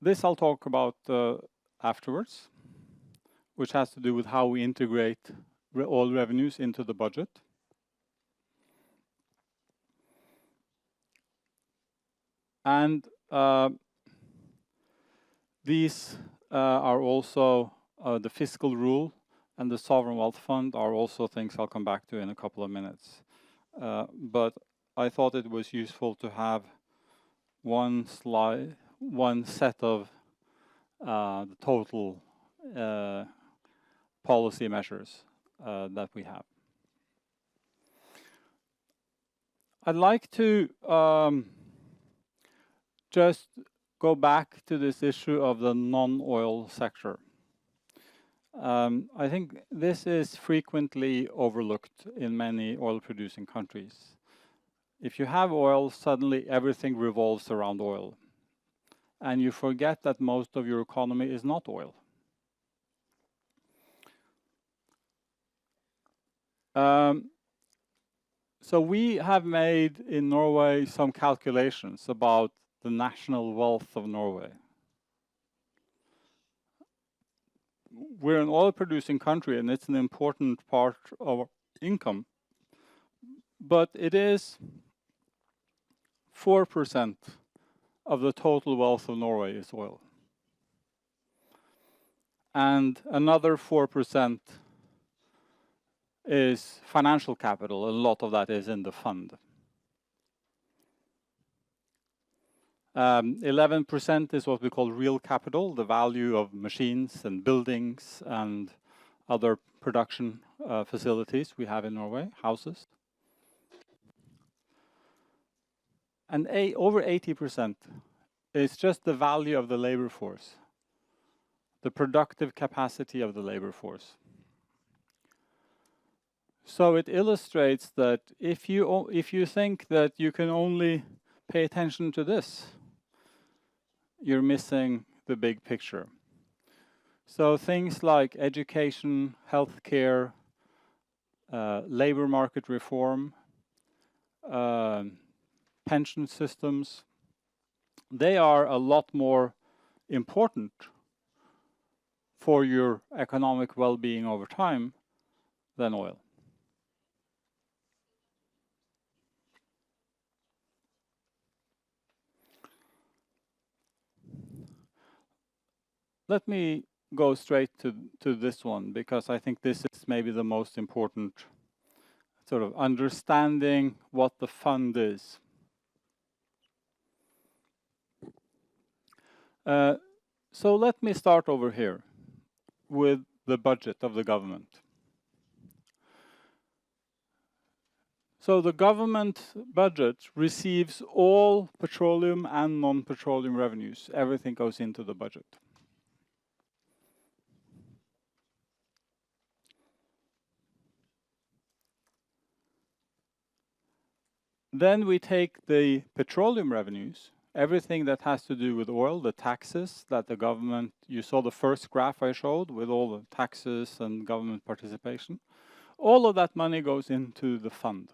This I'll talk about afterwards, which has to do with how we integrate oil revenues into the budget. And these are also the fiscal rule and the sovereign wealth fund are also things I'll come back to in a couple of minutes. But I thought it was useful to have one slide, one set of the total policy measures that we have. I'd like to just go back to this issue of the non-oil sector. I think this is frequently overlooked in many oil-producing countries. If you have oil, suddenly everything revolves around oil. And you forget that most of your economy is not oil. So we have made in Norway some calculations about the national wealth of Norway. We're an oil-producing country, and it's an important part of our income. But it is 4% of the total wealth of Norway is oil. And another 4% is financial capital. A lot of that is in the fund. 11% is what we call real capital, the value of machines and buildings and other production facilities we have in Norway, houses. And over 80% is just the value of the labor force, the productive capacity of the labor force. So it illustrates that if you think that you can only pay attention to this, you're missing the big picture. So things like education, healthcare, labor market reform, pension systems, they are a lot more important for your economic well-being over time than oil. Let me go straight to this one, because I think this is maybe the most important, sort of understanding what the fund is. So let me start over here with the budget of the government. So the government budget receives all petroleum and non-petroleum revenues. Everything goes into the budget. Then we take the petroleum revenues, everything that has to do with oil, the taxes that the government, you saw the first graph I showed with all the taxes and government participation. All of that money goes into the fund.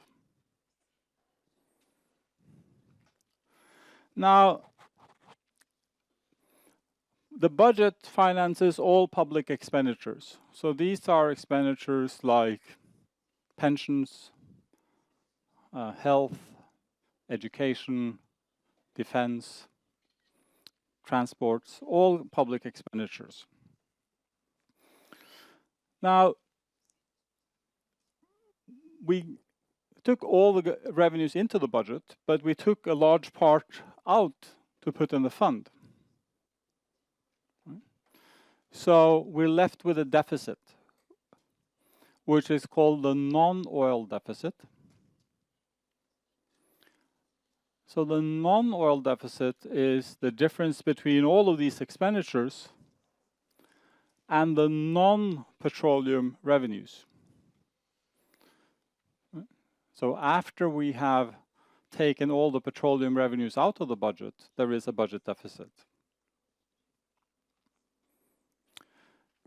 Now, the budget finances all public expenditures. So these are expenditures like pensions, health, education, defense, transports, all public expenditures. Now, we took all the revenues into the budget, but we took a large part out to put in the fund. So we're left with a deficit, which is called the non-oil deficit. So the non-oil deficit is the difference between all of these expenditures and the non-petroleum revenues. So after we have taken all the petroleum revenues out of the budget, there is a budget deficit.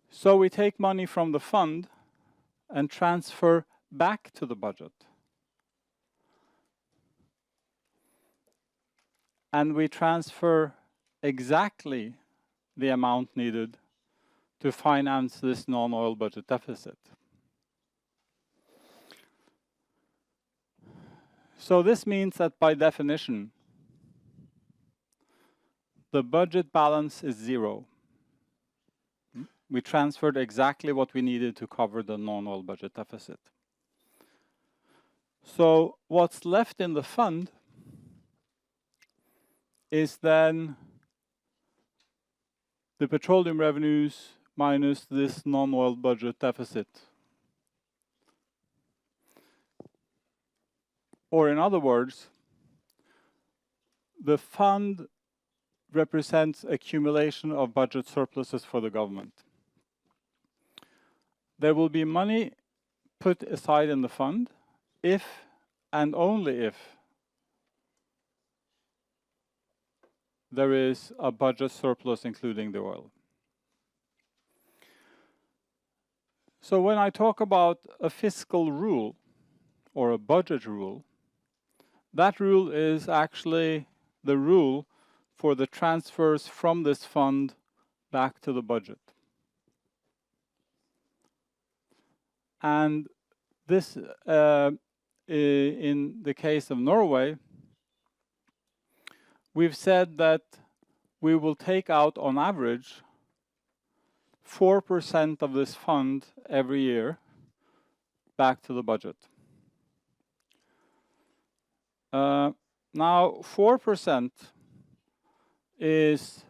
So we take money from the fund and transfer back to the budget. And we transfer exactly the amount needed to finance this non-oil budget deficit. So this means that by definition, the budget balance is zero. We transferred exactly what we needed to cover the non-oil budget deficit. So what's left in the fund is then the petroleum revenues minus this non-oil budget deficit. Or in other words, the fund represents accumulation of budget surpluses for the government. There will be money put aside in the fund if and only if there is a budget surplus including the oil. So when I talk about a fiscal rule or a budget rule, that rule is actually the rule for the transfers from this fund back to the budget. And this, in the case of Norway, we've said that we will take out on average 4% of this fund every year back to the budget. Now 4% is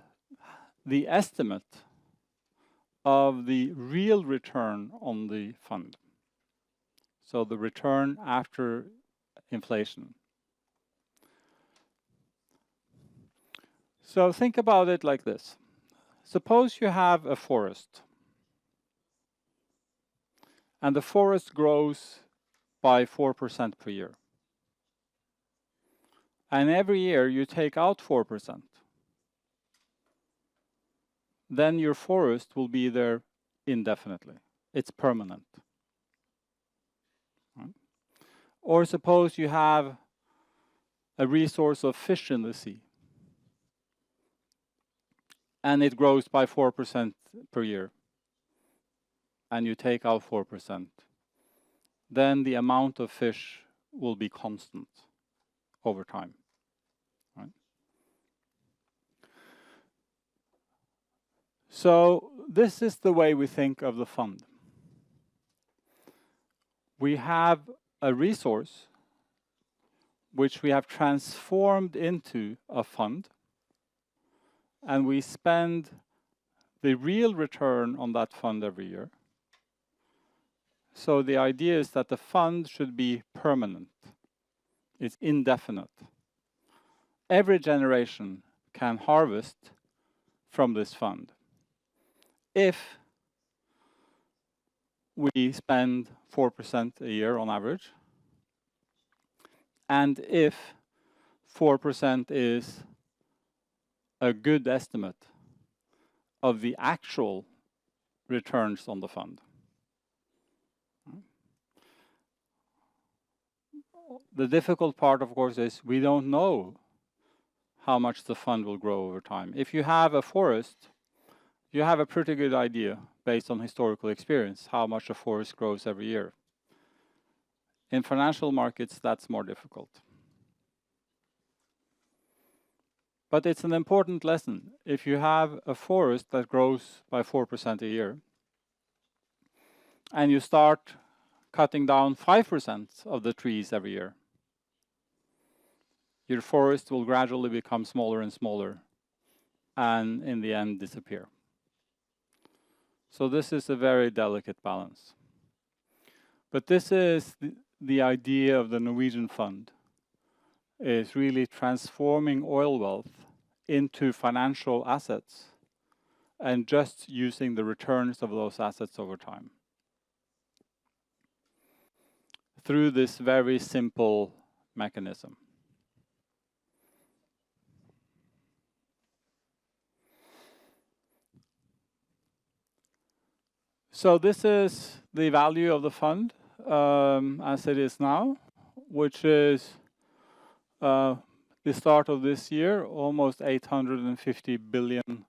the estimate of the real return on the fund. So the return after inflation. So think about it like this. Suppose you have a forest, and the forest grows by 4% per year. And every year you take out 4%. Then your forest will be there indefinitely. It's permanent. Right? Or suppose you have a resource of fish in the sea, and it grows by 4% per year, and you take out 4%, then the amount of fish will be constant over time. Right? So this is the way we think of the fund. We have a resource which we have transformed into a fund, and we spend the real return on that fund every year. So the idea is that the fund should be permanent. It's indefinite. Every generation can harvest from this fund if we spend 4% a year on average, and if 4% is a good estimate of the actual returns on the fund. The difficult part, of course, is we don't know how much the fund will grow over time. If you have a forest, you have a pretty good idea based on historical experience how much a forest grows every year. In financial markets, that's more difficult. But it's an important lesson. If you have a forest that grows by 4% a year, and you start cutting down 5% of the trees every year, your forest will gradually become smaller and smaller, and in the end disappear. So this is a very delicate balance. But this is the idea of the Norwegian fund, is really transforming oil wealth into financial assets and just using the returns of those assets over time through this very simple mechanism. So this is the value of the fund as it is now, which is the start of this year, almost $850 billion.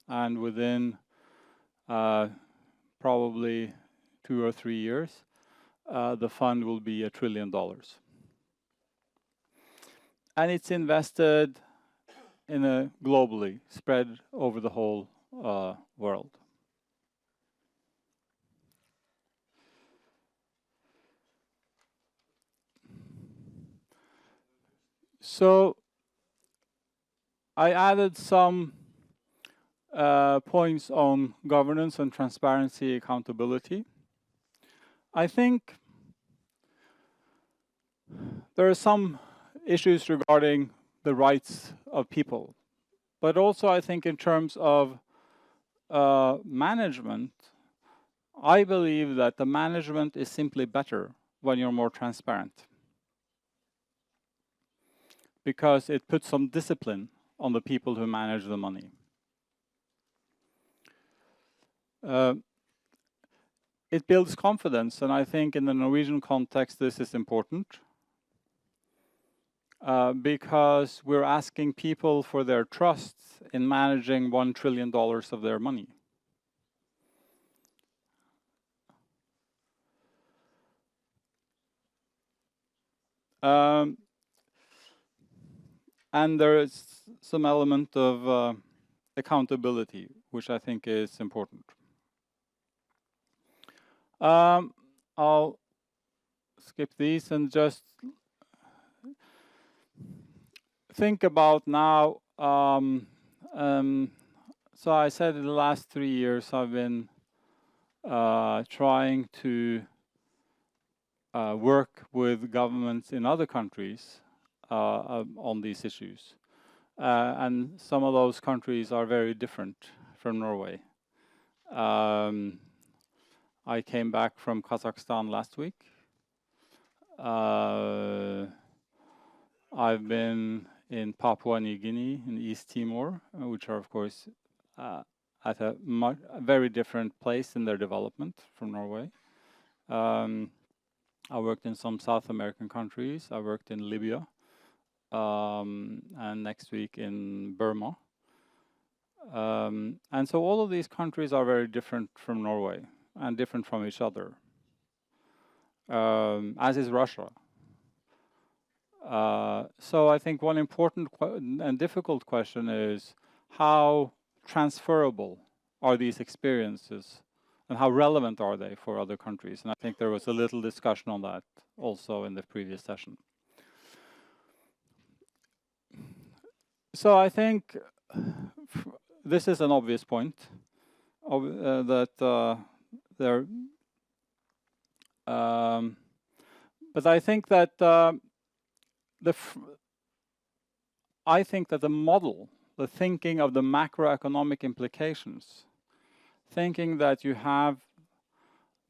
And within probably 2 or 3 years, the fund will be $1 trillion. And it's invested globally, spread over the whole world. So I added some points on governance and transparency, accountability. I think there are some issues regarding the rights of people, but also I think in terms of management, I believe that the management is simply better when you're more transparent, because it puts some discipline on the people who manage the money. It builds confidence, and I think in the Norwegian context this is important, because we're asking people for their trust in managing $1 trillion of their money. And there is some element of accountability, which I think is important. I'll skip these and just think about now So I said in the last 3 years I've been trying to work with governments in other countries on these issues. And some of those countries are very different from Norway. I came back from Kazakhstan last week. I've been in Papua New Guinea, in East Timor, which are of course at a very different place in their development from Norway. I worked in some South American countries. I worked in Libya, and next week in Burma. And so all of these countries are very different from Norway and different from each other, as is Russia. So I think one important and difficult question is how transferable are these experiences and how relevant are they for other countries? And I think there was a little discussion on that also in the previous session. So I think this is an obvious point that there. But I think that the model, the thinking of the macroeconomic implications, thinking that you have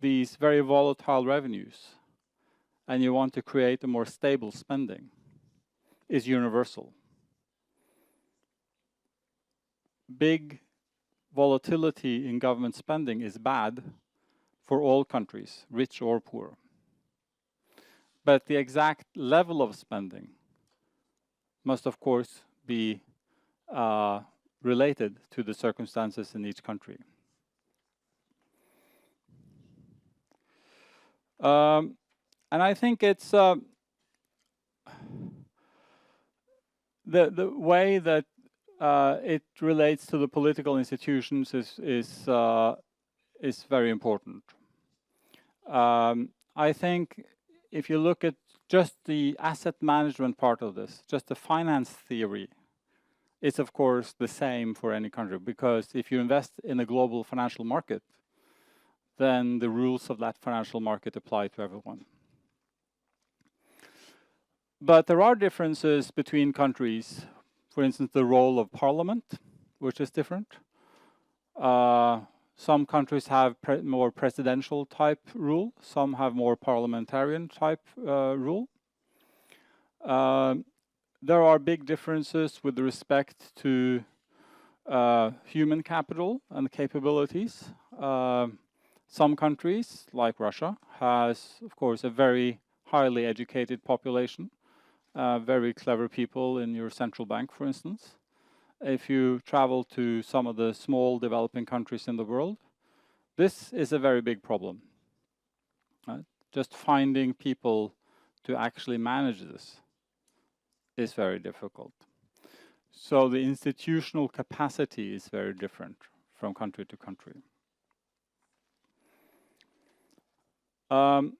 these very volatile revenues and you want to create a more stable spending, is universal. Big volatility in government spending is bad for all countries, rich or poor. But the exact level of spending must, of course, be related to the circumstances in each country. And I think it's the way that it relates to the political institutions is very important. I think if you look at just the asset management part of this, just the finance theory, it's of course the same for any country, because if you invest in a global financial market, then the rules of that financial market apply to everyone. But there are differences between countries. For instance, the role of parliament, which is different. Some countries have more presidential type rule. Some have more parliamentarian type rule. There are big differences with respect to human capital and capabilities. Some countries, like Russia, has, of course, a very highly educated population. Very clever people in your central bank, for instance. If you travel to some of the small developing countries in the world, this is a very big problem. Just finding people to actually manage this is very difficult. So the institutional capacity is very different from country to country. But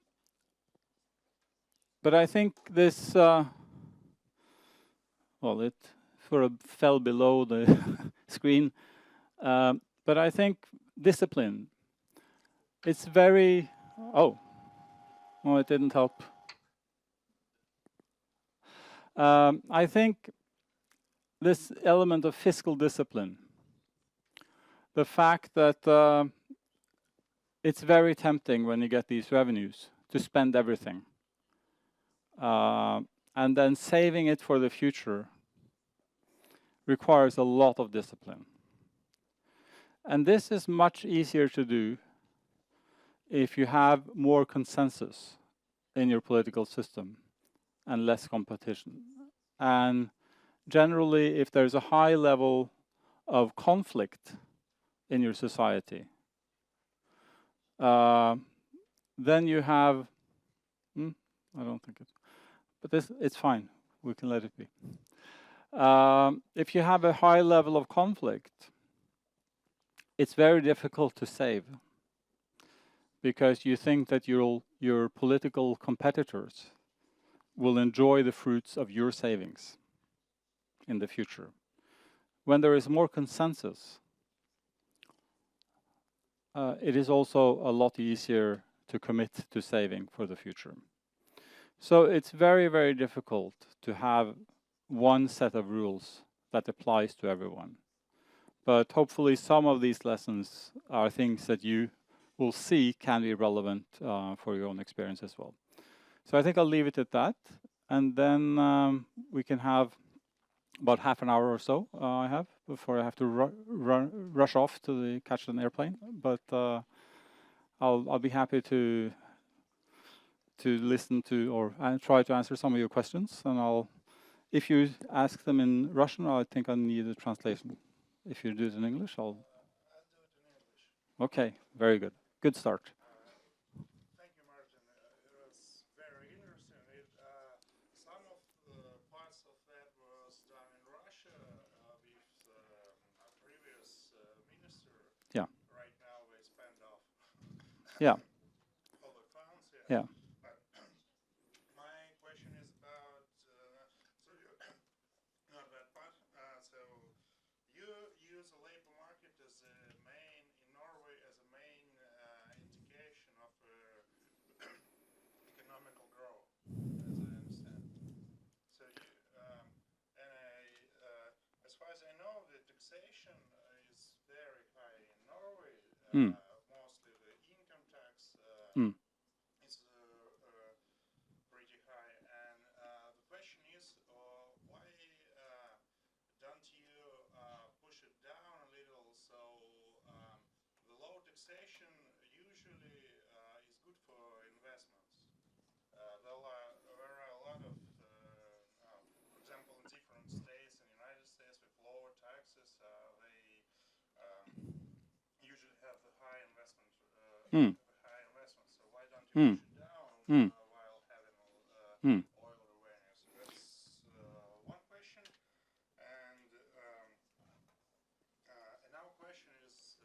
I think this, well, it sort of fell below the screen. But I think discipline, it's very, oh, it didn't help. I think this element of fiscal discipline, the fact that it's very tempting when you get these revenues to spend everything. And then saving it for the future requires a lot of discipline. And this is much easier to do if you have more consensus in your political system and less competition. And generally, if there's a high level of conflict in your society, then you have, I don't think it's, but this, it's fine, we can let it be. If you have a high level of conflict, it's very difficult to save, because you think that your political competitors will enjoy the fruits of your savings in the future. When there is more consensus, it is also a lot easier to commit to saving for the future. So it's very, very difficult to have one set of rules that applies to everyone. But hopefully some of these lessons are things that you will see can be relevant for your own experience as well. So I think I'll leave it at that. And then we can have about half an hour or so I have before I have to rush off to catch an airplane. But I'll be happy to listen to or try to answer some of your questions. And if you ask them in Russian, I think I need a translation. If you do it in English, I'll do it in English. Okay, very good. Good start. Thank you, Martin. It was very interesting. Some of the parts of that was done in Russia with a previous minister. Yeah. Right now they spend off Yeah. all the funds. Yeah. But my question is about not that part. So you use the labor market as a main in Norway as a main indication of economical growth, as I understand. So you as far as I know, the taxation is very high in Norway. Mostly the income tax is pretty high. And the question is, why don't you push it down a little? So the low taxation usually is good for investments. There are a lot of, for example, in different states in the United States with lower taxes, they usually have the high investment. So why don't you push it down while having oil revenues? That's one question. And another question is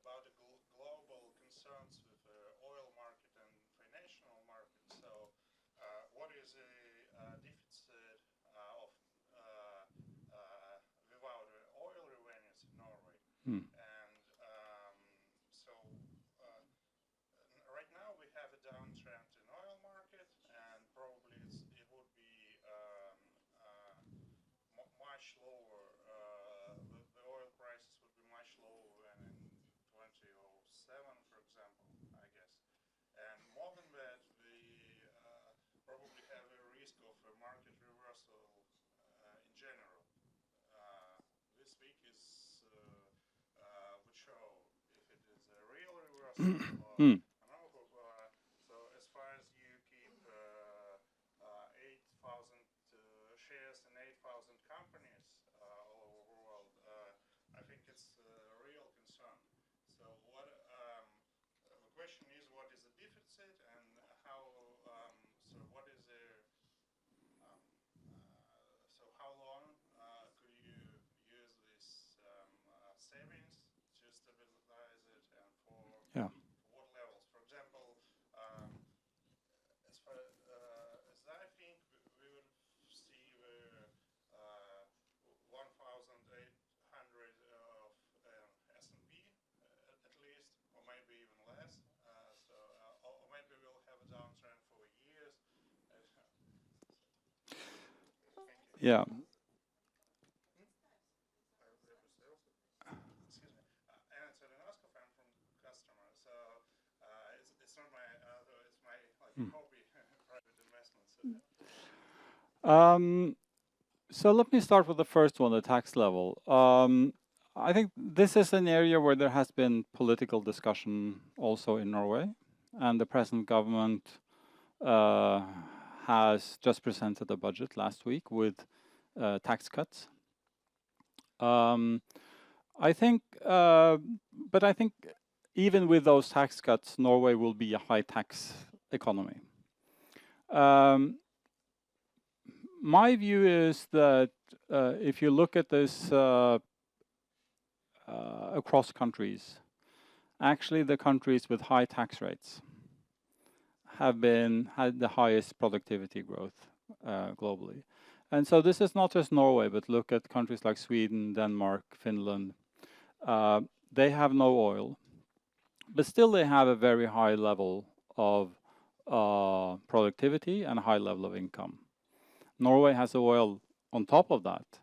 about the global concerns with the oil market and financial market. So what is the deficit of without oil revenues in Norway? And so right now we have a downtrend in oil market, and probably it would be much lower. The oil prices would be much lower than in 2007, for example, I guess. And more than that, we probably have a risk of a market reversal in general. This week would show if it is a real reversal or no. So as far as you keep 8,000 shares in 8,000 companies all over the world, I think it's a real concern. So the question is, what is the deficit, and how? So what is the? So how long could you use this savings to stabilize it, and for what levels? For example, as far as I think, we will see the 1,800 of S&P at least, or maybe even less. Or maybe we'll have a downtrend for years. Yeah. Excuse me. And so Lenoskov, I'm from customer, so it's not my it's my hobby, private investments. So let me start with the first one, the tax level. I think this is an area where there has been political discussion also in Norway, and the present government has just presented a budget last week with tax cuts. I think even with those tax cuts, Norway will be a high tax economy. My view is that if you look at this across countries, actually the countries with high tax rates have had the highest productivity growth globally. And so this is not just Norway, but look at countries like Sweden, Denmark, Finland. They have no oil. but still they have a very high level of productivity and a high level of income. Norway has oil on top of that,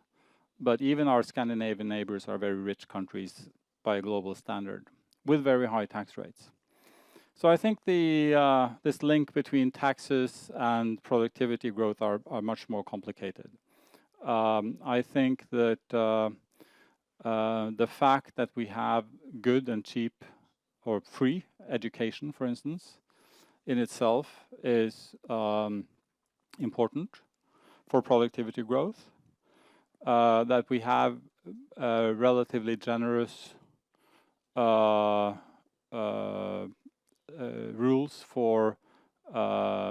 but even our Scandinavian neighbors are very rich countries by a global standard with very high tax rates. So I think this link between taxes and productivity growth are much more complicated. I think that the fact that we have good and cheap or free education, for instance, in itself is important for productivity growth. That we have relatively generous rules for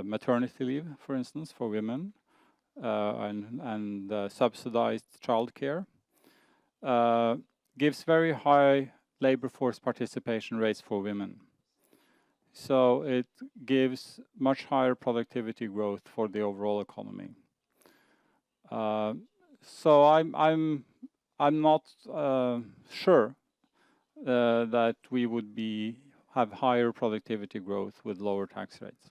maternity leave, for instance, for women, and subsidized childcare, gives very high labor force participation rates for women. So it gives much higher productivity growth for the overall economy. So I'm not sure that we would have higher productivity growth with lower tax rates.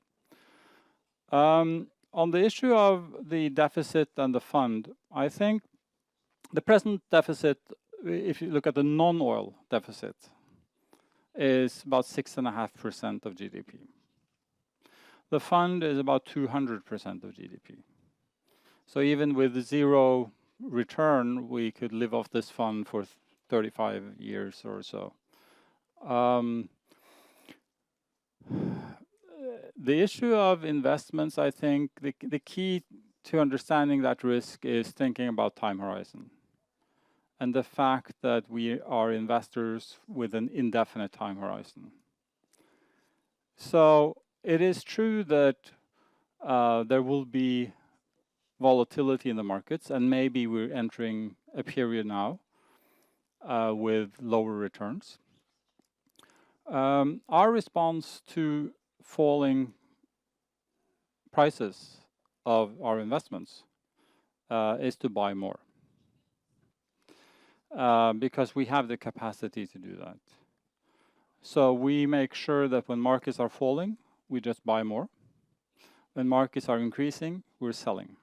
On the issue of the deficit and the fund, I think the present deficit, if you look at the non-oil deficit, is about 6.5% of GDP. The fund is about 200% of GDP. So even with zero return, we could live off this fund for 35 years or so. The issue of investments, I think, the key to understanding that risk is thinking about time horizon and the fact that we are investors with an indefinite time horizon. So it is true that there will be volatility in the markets, and maybe we're entering a period now with lower returns. Our response to falling prices of our investments is to buy more, because we have the capacity to do that. So we make sure that when markets are falling, we just buy more. When markets are increasing, we're selling.